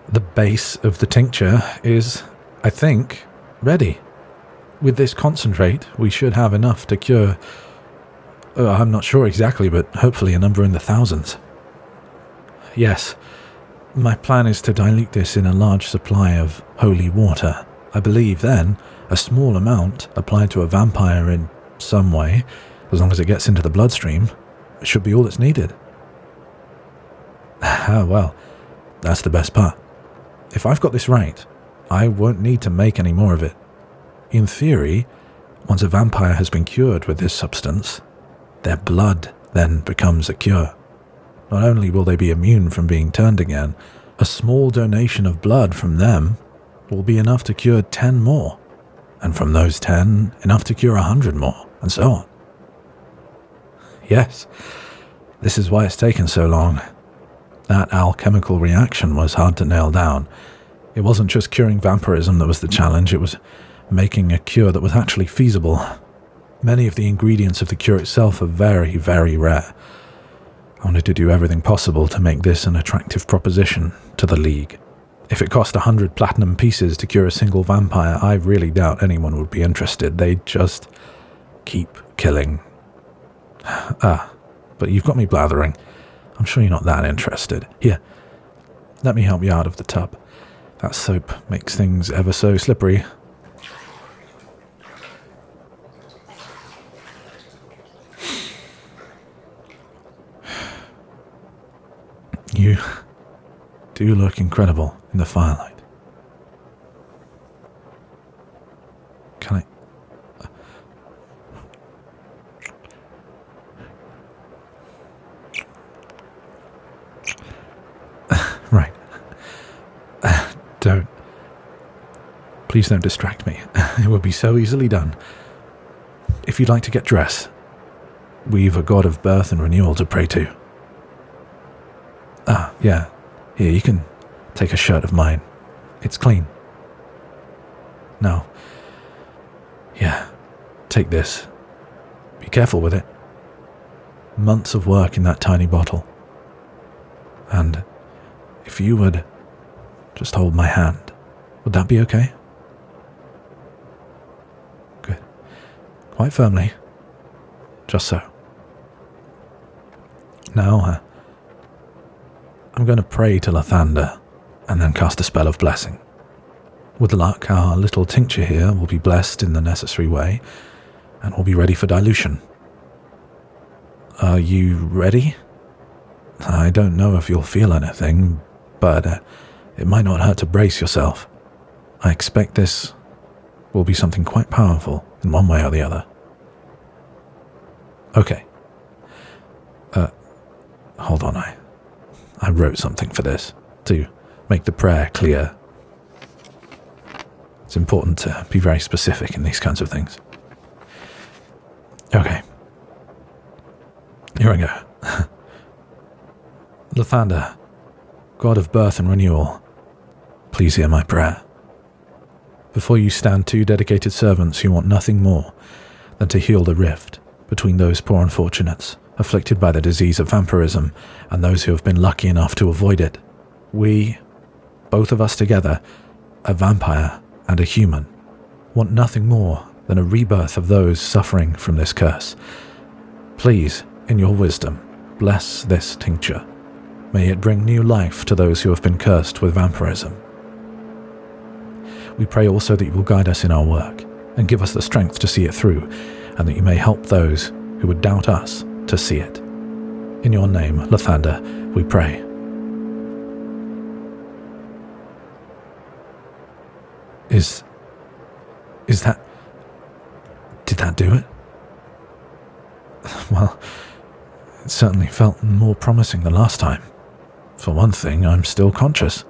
The base of the tincture is, I think, ready. With this concentrate, we should have enough to cure... I'm not sure exactly, but hopefully a number in the thousands. Yes. My plan is to dilute this in a large supply of holy water. I believe then, a small amount applied to a vampire in some way, as long as it gets into the bloodstream, should be all that's needed. Ah, well, that's the best part. If I've got this right, I won't need to make any more of it. In theory, once a vampire has been cured with this substance, their blood then becomes a cure. Not only will they be immune from being turned again, a small donation of blood from them will be enough to cure 10 more, and from those 10, enough to cure 100 more, and so on. Yes, this is why it's taken so long. That alchemical reaction was hard to nail down. It wasn't just curing vampirism that was the challenge, it was making a cure that was actually feasible. Many of the ingredients of the cure itself are very, very rare. I wanted to do everything possible to make this an attractive proposition to the League. If it cost 100 platinum pieces to cure a single vampire, I really doubt anyone would be interested. They'd just keep killing. But you've got me blathering. I'm sure you're not that interested. Here, let me help you out of the tub. That soap makes things ever so slippery. You do look incredible in the firelight. Can I... Right. Don't. Please don't distract me. It would be so easily done. If you'd like to get dressed, we've a god of birth and renewal to pray to. Yeah, here, you can take a shirt of mine. It's clean. Now, yeah, take this. Be careful with it. Months of work in that tiny bottle. And if you would just hold my hand, would that be okay? Good. Quite firmly. Just so. Now, I'm going to pray to Lathander and then cast a spell of blessing. With luck, our little tincture here will be blessed in the necessary way and will be ready for dilution. Are you ready? I don't know if you'll feel anything, but it might not hurt to brace yourself. I expect this will be something quite powerful in one way or the other. Okay. Hold on, I wrote something for this, to make the prayer clear. It's important to be very specific in these kinds of things. Okay. Here I go. Lathander, God of birth and renewal, please hear my prayer. Before you stand two dedicated servants who want nothing more than to heal the rift between those poor unfortunates afflicted by the disease of vampirism and those who have been lucky enough to avoid it. We, both of us together, a vampire and a human, want nothing more than a rebirth of those suffering from this curse. Please, in your wisdom, bless this tincture. May it bring new life to those who have been cursed with vampirism. We pray also that you will guide us in our work and give us the strength to see it through, and that you may help those who would doubt us to see it. In your name, Lathander, we pray. Is that... Did that do it? Well, it certainly felt more promising than last time. For one thing, I'm still conscious.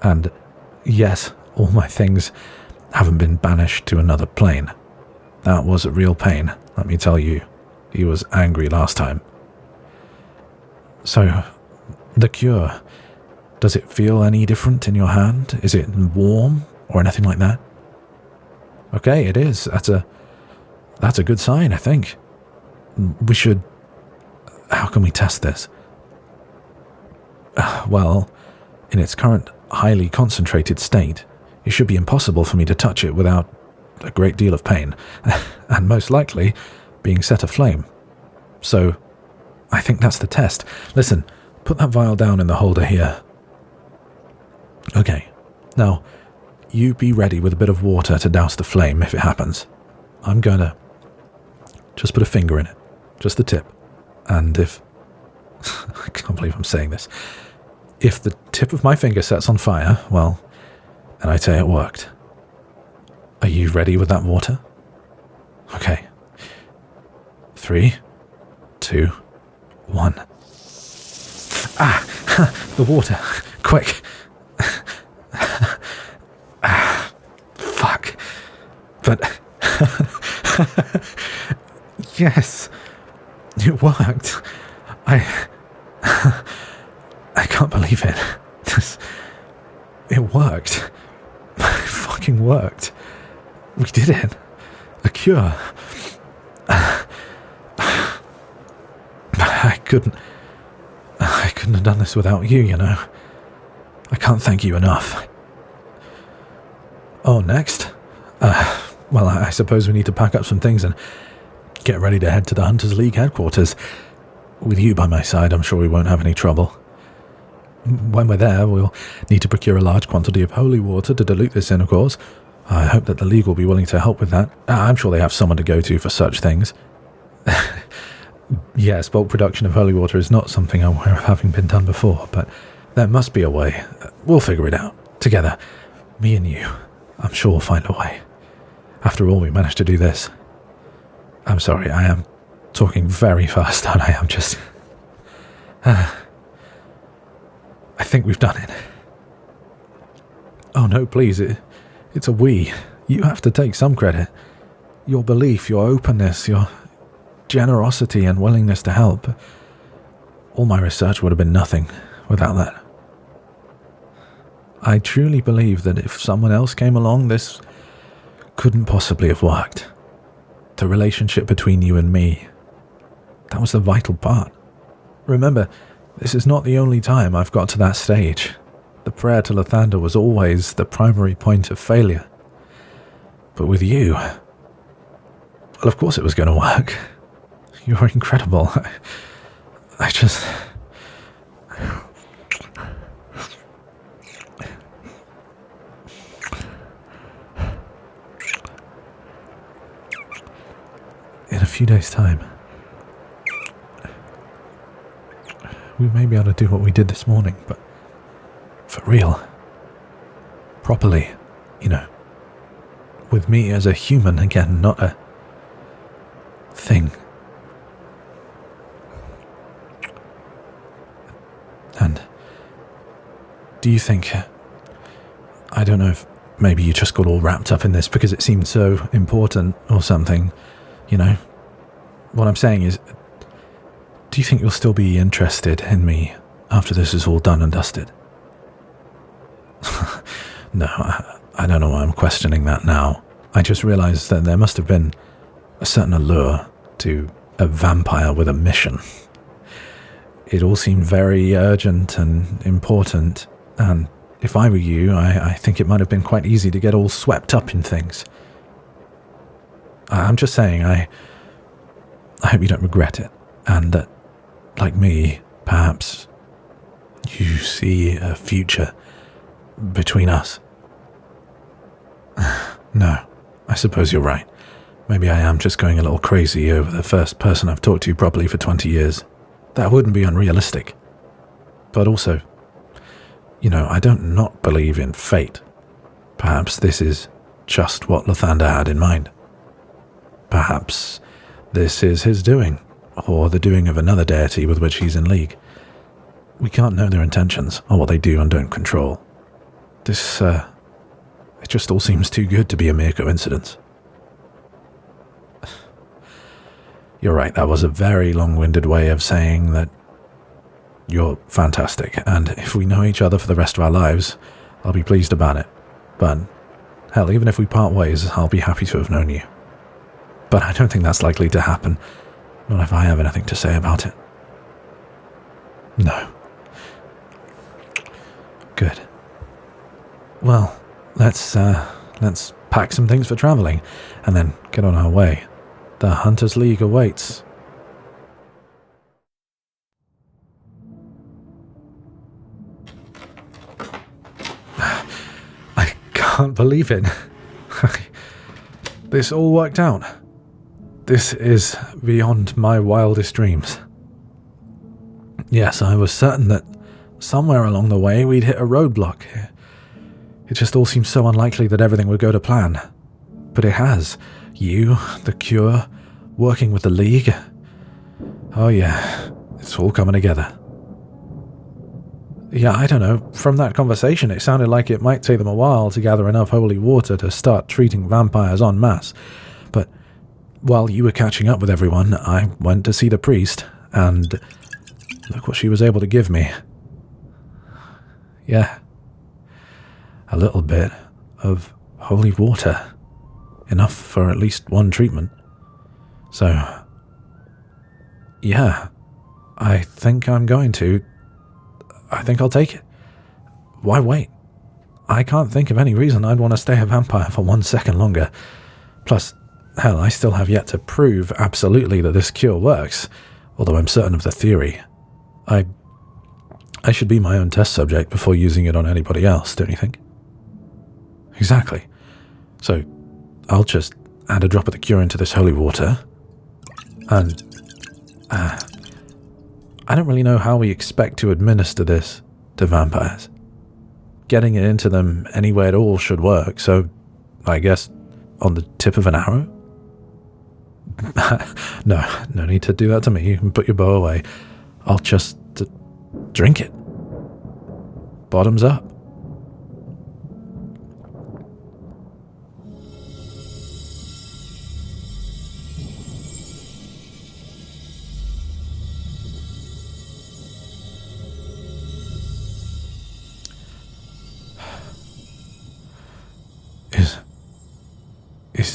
And yes, all my things haven't been banished to another plane. That was a real pain, let me tell you. He was angry last time. So, the cure, does it feel any different in your hand? Is it warm or anything like that? Okay, it is. That's a good sign, I think. We should... How can we test this? Well, in its current highly concentrated state, it should be impossible for me to touch it without a great deal of pain, and most likely being set aflame. So, I think that's the test. Listen, put that vial down in the holder here. Okay, now, you be ready with a bit of water to douse the flame if it happens. I'm gonna just put a finger in it, just the tip, and if... I can't believe I'm saying this. If the tip of my finger sets on fire, well, then I'd say it worked. Are you ready with that water? Okay. 3, 2, 1. The water. Quick. Fuck. But... Yes. It worked. I can't believe it. It worked. It fucking worked. We did it. A cure. I couldn't have done this without you, you know. I can't thank you enough. Oh, next? Well, I suppose we need to pack up some things and get ready to head to the Hunters League headquarters. With you by my side, I'm sure we won't have any trouble. When we're there, we'll need to procure a large quantity of holy water to dilute this in, of course. I hope that the League will be willing to help with that. I'm sure they have someone to go to for such things. Yes, bulk production of holy water is not something I'm aware of having been done before, but there must be a way. We'll figure it out. Together. Me and you. I'm sure we'll find a way. After all, we managed to do this. I'm sorry, I am talking very fast, and I am just... I think we've done it. Oh no, please, it's a we. You have to take some credit. Your belief, your openness, your generosity and willingness to help. All my research would have been nothing without that. I truly believe that if someone else came along, this couldn't possibly have worked. The relationship between you and me, that was the vital part. Remember, this is not the only time I've got to that stage. The prayer to Lathander was always the primary point of failure. But with you, well, of course it was going to work. You're incredible. I just... In a few days' time, we may be able to do what we did this morning, but for real. Properly, with me as a human again, not a thing. And do you think, I don't know if maybe you just got all wrapped up in this because it seemed so important or something, What I'm saying is, do you think you'll still be interested in me after this is all done and dusted? No, I don't know why I'm questioning that now. I just realized that there must have been a certain allure to a vampire with a mission. It all seemed very urgent and important, and if I were you, I think it might have been quite easy to get all swept up in things. I'm just saying, I hope you don't regret it, and that, like me, perhaps you see a future between us. No, I suppose you're right. Maybe I am just going a little crazy over the first person I've talked to properly for 20 years. That wouldn't be unrealistic. But also, I don't not believe in fate. Perhaps this is just what Lathander had in mind. Perhaps this is his doing, or the doing of another deity with which he's in league. We can't know their intentions, or what they do and don't control. This, it just all seems too good to be a mere coincidence. You're right, that was a very long-winded way of saying that you're fantastic, and if we know each other for the rest of our lives, I'll be pleased about it. But, hell, even if we part ways, I'll be happy to have known you. But I don't think that's likely to happen, not if I have anything to say about it. No. Good. Well, let's pack some things for traveling, and then get on our way. The Hunters League awaits. I can't believe it. This all worked out. This is beyond my wildest dreams. Yes, I was certain that somewhere along the way we'd hit a roadblock. It just all seemed so unlikely that everything would go to plan. But it has. You, the Cure, working with the League. Oh yeah, it's all coming together. Yeah, I don't know. From that conversation, it sounded like it might take them a while to gather enough holy water to start treating vampires en masse. But while you were catching up with everyone, I went to see the priest, and look what she was able to give me. Yeah. A little bit of holy water. Enough for at least one treatment. So, yeah, I think I'm going to. I think I'll take it. Why wait? I can't think of any reason I'd want to stay a vampire for 1 second longer. Plus, hell, I still have yet to prove absolutely that this cure works, although I'm certain of the theory. I should be my own test subject before using it on anybody else, don't you think? Exactly. So, I'll just add a drop of the cure into this holy water, and I don't really know how we expect to administer this to vampires. Getting it into them anyway at all should work, so I guess on the tip of an arrow? No need to do that to me. You can put your bow away. I'll just drink it. Bottoms up.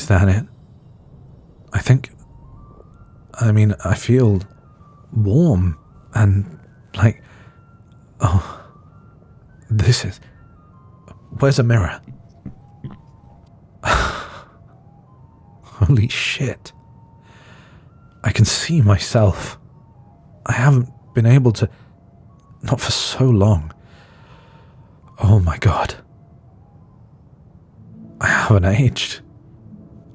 Is that it? I feel warm and like... Oh, this is... Where's a mirror? Holy shit. I can see myself. I haven't been able to... Not for so long. Oh my god. I haven't aged.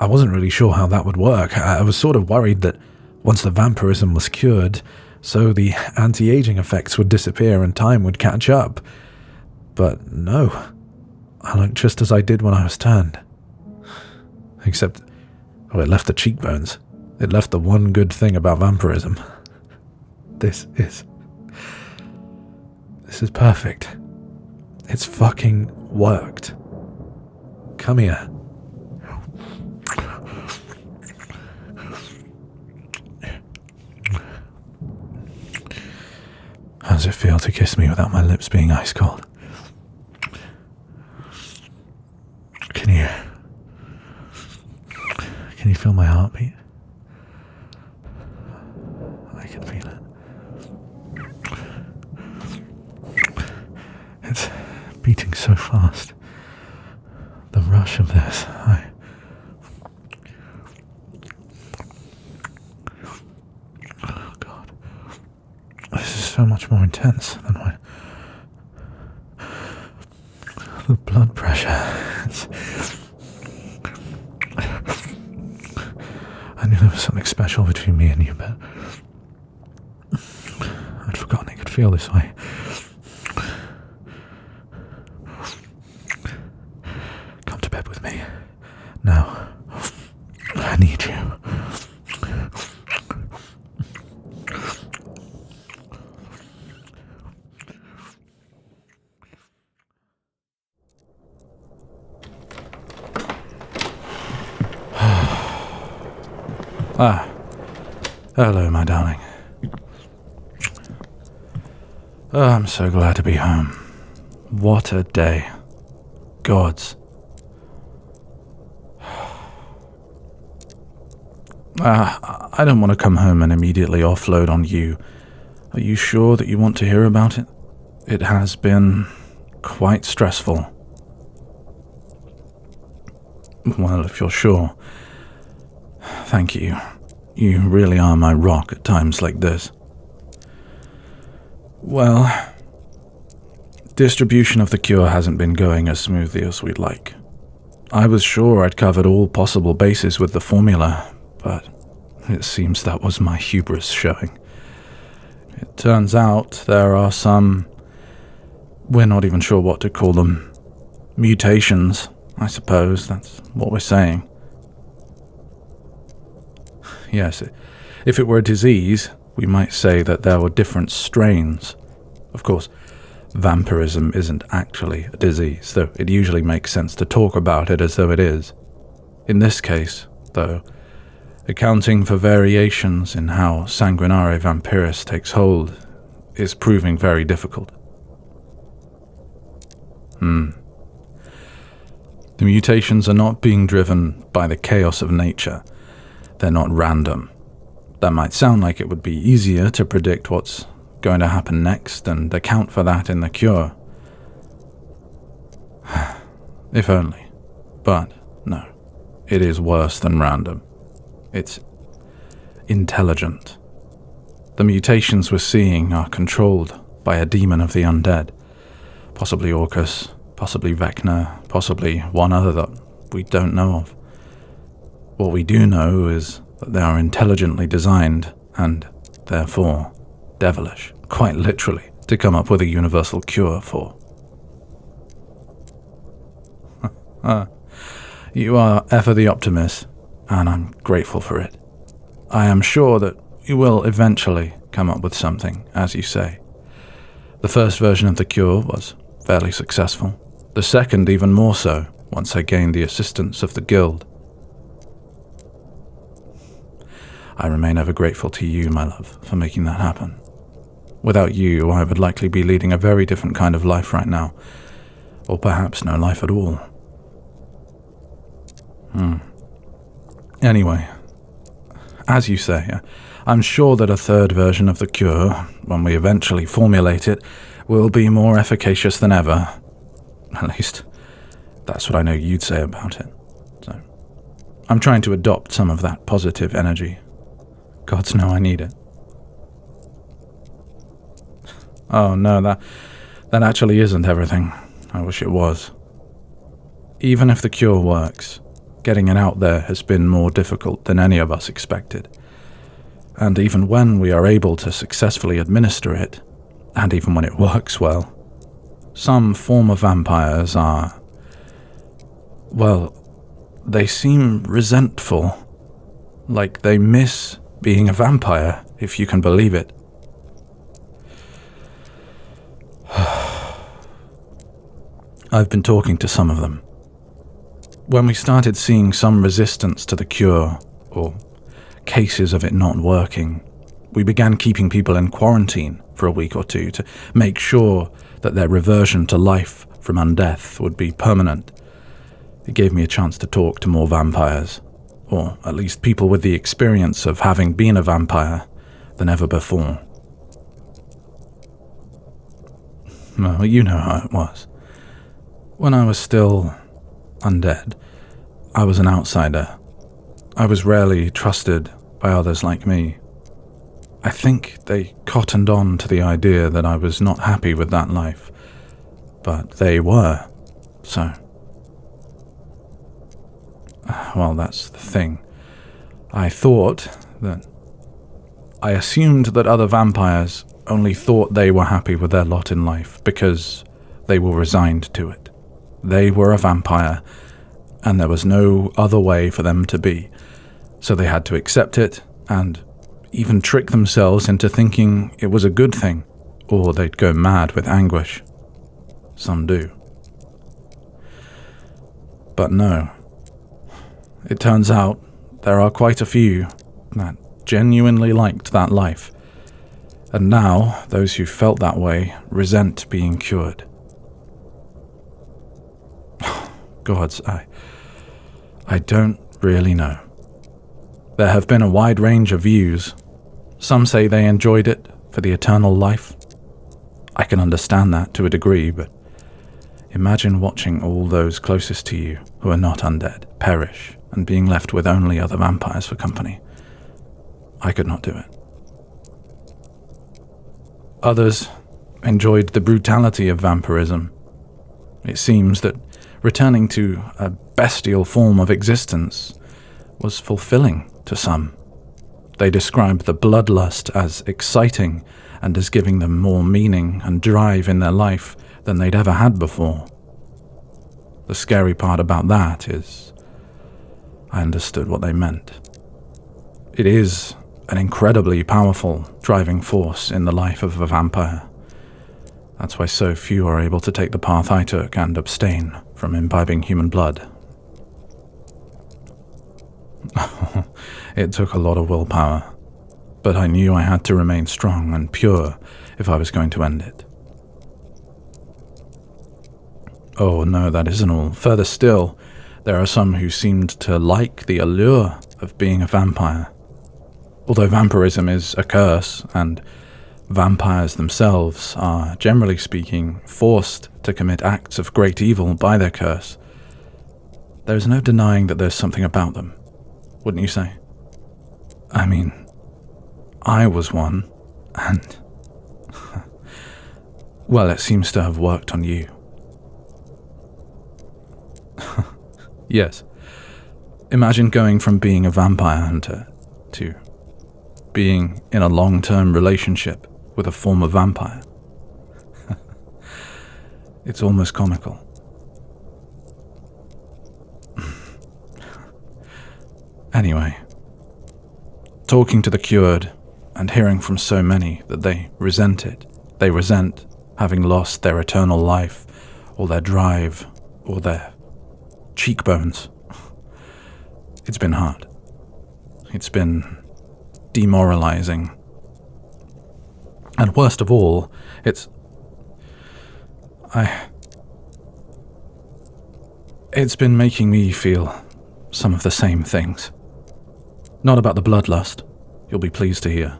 I wasn't really sure how that would work. I was sort of worried that once the vampirism was cured, so the anti-aging effects would disappear and time would catch up. But no. I look just as I did when I was turned. Except, it left the cheekbones. It left the one good thing about vampirism. This is perfect. It's fucking worked. Come here. How does it feel to kiss me without my lips being ice cold? Can you feel my heartbeat? I can feel it. It's beating so fast. The rush of this, oh god. This is so much more intense than when... The blood pressure. I knew there was something special between me and you, but I'd forgotten it could feel this way. Come to bed with me. Now. I need you. Hello, my darling. Oh, I'm so glad to be home. What a day. Gods. I don't want to come home and immediately offload on you. Are you sure that you want to hear about it? It has been quite stressful. Well, if you're sure. Thank you. You really are my rock at times like this. Well, distribution of the cure hasn't been going as smoothly as we'd like. I was sure I'd covered all possible bases with the formula, but it seems that was my hubris showing. It turns out there are some... We're not even sure what to call them. Mutations, I suppose, that's what we're saying. Yes, if it were a disease, we might say that there were different strains. Of course, vampirism isn't actually a disease, though it usually makes sense to talk about it as though it is. In this case, though, accounting for variations in how sanguinare vampiris takes hold is proving very difficult. The mutations are not being driven by the chaos of nature. They're not random. That might sound like it would be easier to predict what's going to happen next and account for that in the cure. If only. But no, it is worse than random. It's intelligent. The mutations we're seeing are controlled by a demon of the undead. Possibly Orcus, possibly Vecna, possibly one other that we don't know of. What we do know is that they are intelligently designed and, therefore, devilish, quite literally, to come up with a universal cure for. You are ever the optimist, and I'm grateful for it. I am sure that you will eventually come up with something, as you say. The first version of the cure was fairly successful. The second even more so, once I gained the assistance of the guild. I remain ever grateful to you, my love, for making that happen. Without you, I would likely be leading a very different kind of life right now, or perhaps no life at all. Anyway, as you say, I'm sure that a third version of the cure, when we eventually formulate it, will be more efficacious than ever. At least, that's what I know you'd say about it. So, I'm trying to adopt some of that positive energy. Gods know I need it. Oh no, that actually isn't everything. I wish it was. Even if the cure works, getting it out there has been more difficult than any of us expected. And even when we are able to successfully administer it, and even when it works well, some former vampires are, well, they seem resentful. Like they miss being a vampire, if you can believe it. I've been talking to some of them. When we started seeing some resistance to the cure, or cases of it not working, we began keeping people in quarantine for a week or two to make sure that their reversion to life from undeath would be permanent. It gave me a chance to talk to more vampires, or at least people with the experience of having been a vampire, than ever before. Well, you know how it was. When I was still undead, I was an outsider. I was rarely trusted by others like me. I think they cottoned on to the idea that I was not happy with that life, but they were, so. Well, that's the thing. I assumed that other vampires only thought they were happy with their lot in life because they were resigned to it. They were a vampire, and there was no other way for them to be, so they had to accept it and even trick themselves into thinking it was a good thing, or they'd go mad with anguish. Some do. But no. It turns out there are quite a few that genuinely liked that life, and now those who felt that way resent being cured. Gods, I don't really know. There have been a wide range of views. Some say they enjoyed it for the eternal life. I can understand that to a degree, but imagine watching all those closest to you who are not undead perish and being left with only other vampires for company. I could not do it. Others enjoyed the brutality of vampirism. It seems that returning to a bestial form of existence was fulfilling to some. They described the bloodlust as exciting and as giving them more meaning and drive in their life than they'd ever had before. The scary part about that is I understood what they meant. It is an incredibly powerful driving force in the life of a vampire. That's why so few are able to take the path I took and abstain from imbibing human blood. It took a lot of willpower, but I knew I had to remain strong and pure if I was going to end it. Oh no, that isn't all. Further still, there are some who seemed to like the allure of being a vampire. Although vampirism is a curse, and vampires themselves are, generally speaking, forced to commit acts of great evil by their curse, there's no denying that there's something about them, wouldn't you say? I mean, I was one, and well, it seems to have worked on you. Yes. Imagine going from being a vampire hunter to being in a long-term relationship with a former vampire. It's almost comical. Anyway, talking to the cured and hearing from so many that they resent it. They resent having lost their eternal life, or their drive, or their cheekbones. It's been hard. It's been demoralizing. And worst of all, it's been making me feel some of the same things. Not about the bloodlust, you'll be pleased to hear.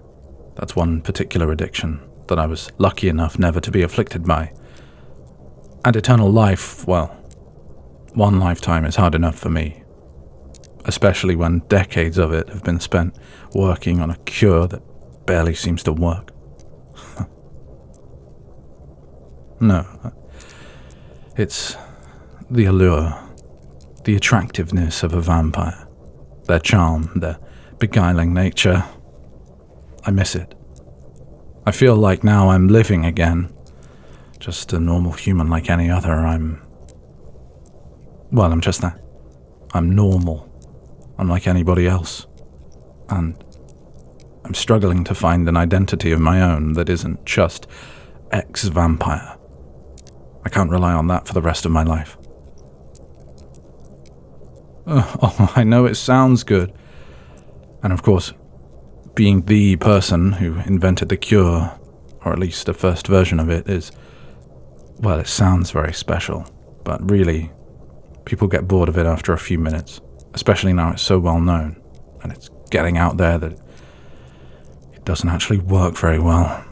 That's one particular addiction that I was lucky enough never to be afflicted by. And eternal life, well, one lifetime is hard enough for me, especially when decades of it have been spent working on a cure that barely seems to work. No, it's the allure, the attractiveness of a vampire, their charm, their beguiling nature. I miss it. I feel like now I'm living again, just a normal human like any other. I'm just that. I'm normal, unlike anybody else. And I'm struggling to find an identity of my own that isn't just ex-vampire. I can't rely on that for the rest of my life. Oh, I know it sounds good. And of course, being the person who invented the cure, or at least the first version of it, is, well, it sounds very special, but really, people get bored of it after a few minutes, especially now it's so well known, and it's getting out there that it doesn't actually work very well.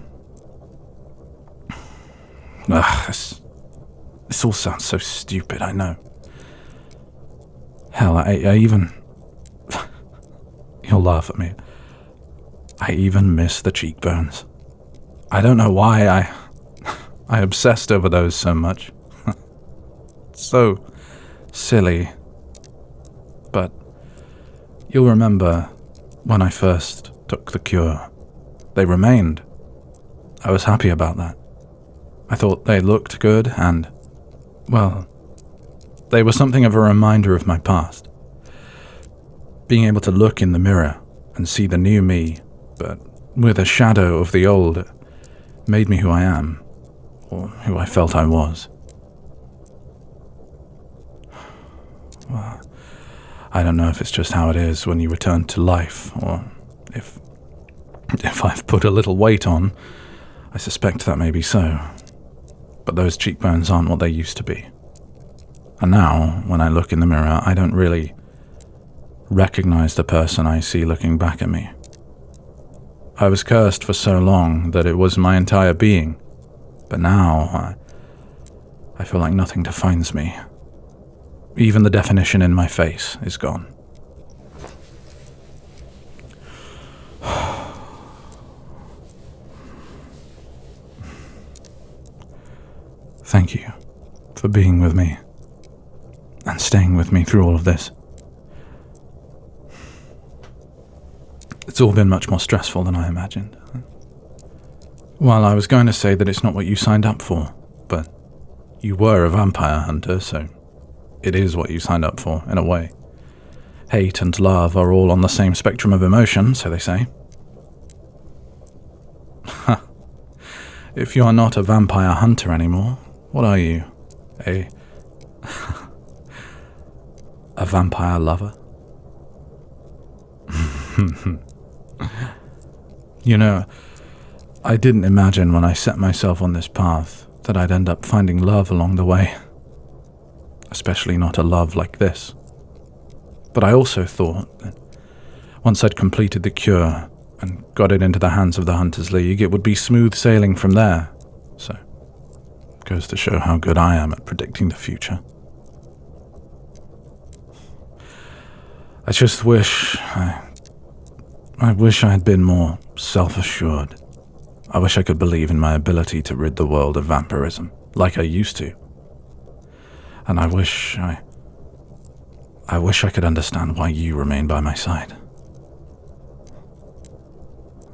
This all sounds so stupid, I know. Hell, I even... You'll laugh at me. I even miss the cheekbones. I don't know why I obsessed over those so much. So silly. But you'll remember when I first took the cure. They remained. I was happy about that. I thought they looked good and, well, they were something of a reminder of my past. Being able to look in the mirror and see the new me, but with a shadow of the old, made me who I am, or who I felt I was. Well, I don't know if it's just how it is when you return to life, or if I've put a little weight on. I suspect that may be so. But those cheekbones aren't what they used to be. And now, when I look in the mirror, I don't really recognize the person I see looking back at me. I was cursed for so long that it was my entire being, but now I feel like nothing defines me. Even the definition in my face is gone. Thank you for being with me and staying with me through all of this. It's all been much more stressful than I imagined. Well, I was going to say that it's not what you signed up for, but you were a vampire hunter, so it is what you signed up for, in a way. Hate and love are all on the same spectrum of emotion, so they say. If you're not a vampire hunter anymore, what are you? A vampire lover? You know, I didn't imagine when I set myself on this path that I'd end up finding love along the way. Especially not a love like this. But I also thought that once I'd completed the cure and got it into the hands of the Hunters League, it would be smooth sailing from there. So, goes to show how good I am at predicting the future. I just wish I wish I had been more self-assured. I wish I could believe in my ability to rid the world of vampirism, like I used to. And I wish I could understand why you remain by my side.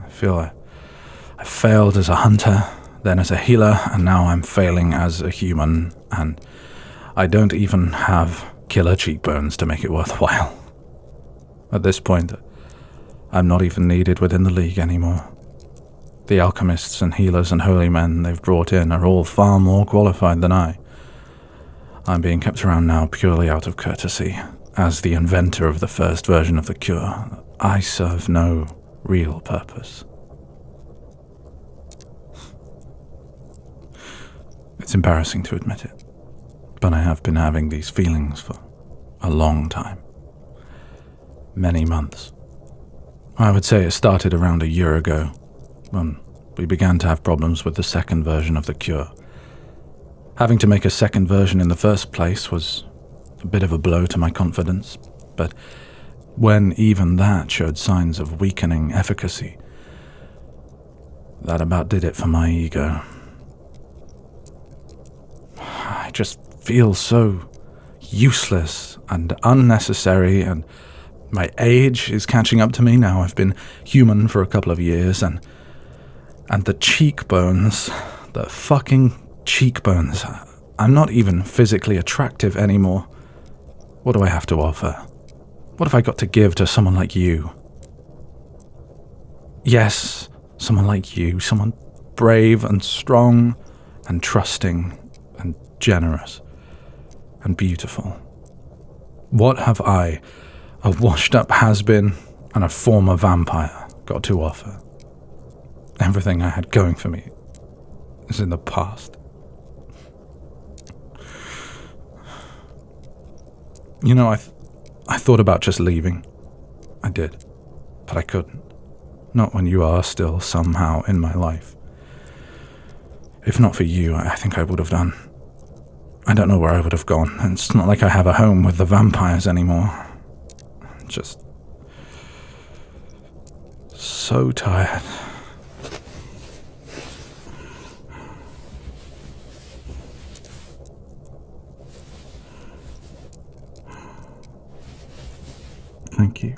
I feel I failed as a hunter, then as a healer, and now I'm failing as a human, and I don't even have killer cheekbones to make it worthwhile. At this point, I'm not even needed within the League anymore. The alchemists and healers and holy men they've brought in are all far more qualified than I. I'm being kept around now purely out of courtesy. As the inventor of the first version of the cure, I serve no real purpose. It's embarrassing to admit it, but I have been having these feelings for a long time. Many months. I would say it started around a year ago, when we began to have problems with the second version of the cure. Having to make a second version in the first place was a bit of a blow to my confidence, but when even that showed signs of weakening efficacy, that about did it for my ego. I just feel so useless and unnecessary, and my age is catching up to me now. I've been human for a couple of years, and the cheekbones, the fucking cheekbones. I'm not even physically attractive anymore. What do I have to offer? What have I got to give to someone like you? Yes, someone like you, someone brave and strong and trusting and generous and beautiful. What have I, a washed-up has-been and a former vampire, got to offer? Everything I had going for me is in the past. You know, I thought about just leaving. I did, but I couldn't. Not when you are still somehow in my life. If not for you, I think I would have done. I don't know where I would have gone. It's not like I have a home with the vampires anymore. I'm just so tired. Thank you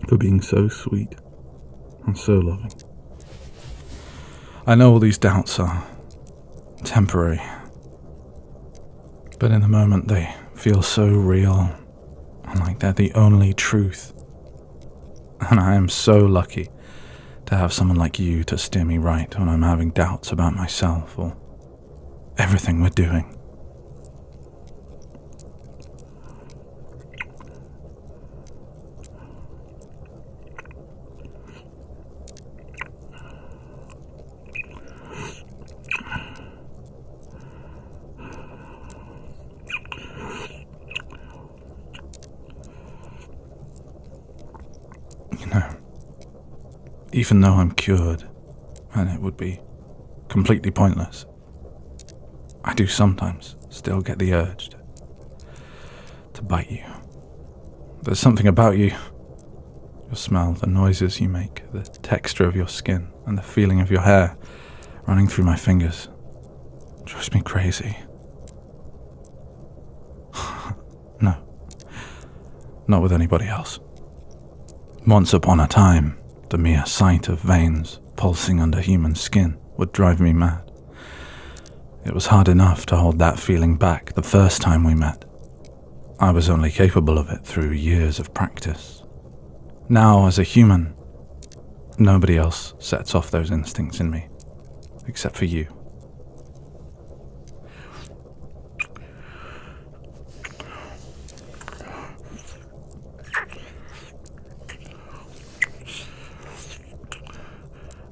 for being so sweet and so loving. I know all these doubts are temporary, but in the moment they feel so real and like they're the only truth. And I am so lucky to have someone like you to steer me right when I'm having doubts about myself or everything we're doing. You know, even though I'm cured, and it would be completely pointless, I do sometimes still get the urge to bite you. There's something about you, your smell, the noises you make, the texture of your skin, and the feeling of your hair running through my fingers. It drives me crazy. No, not with anybody else. Once upon a time, the mere sight of veins pulsing under human skin would drive me mad. It was hard enough to hold that feeling back the first time we met. I was only capable of it through years of practice. Now, as a human, nobody else sets off those instincts in me, except for you.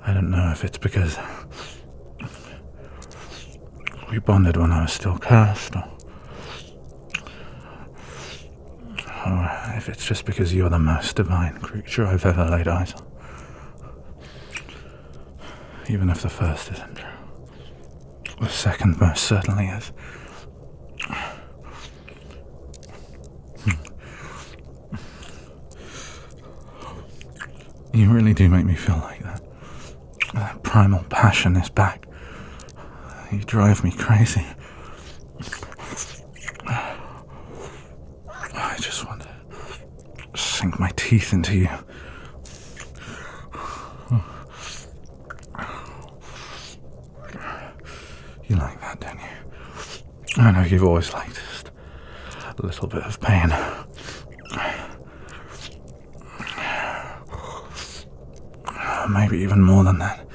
I don't know if it's because we bonded when I was still cursed, or if it's just because you're the most divine creature I've ever laid eyes on. Even if the first isn't true, the second most certainly is. You really do make me feel like that. That primal passion is back. You drive me crazy. I just want to sink my teeth into you. You like that, don't you? I know you've always liked just a little bit of pain. Maybe even more than that.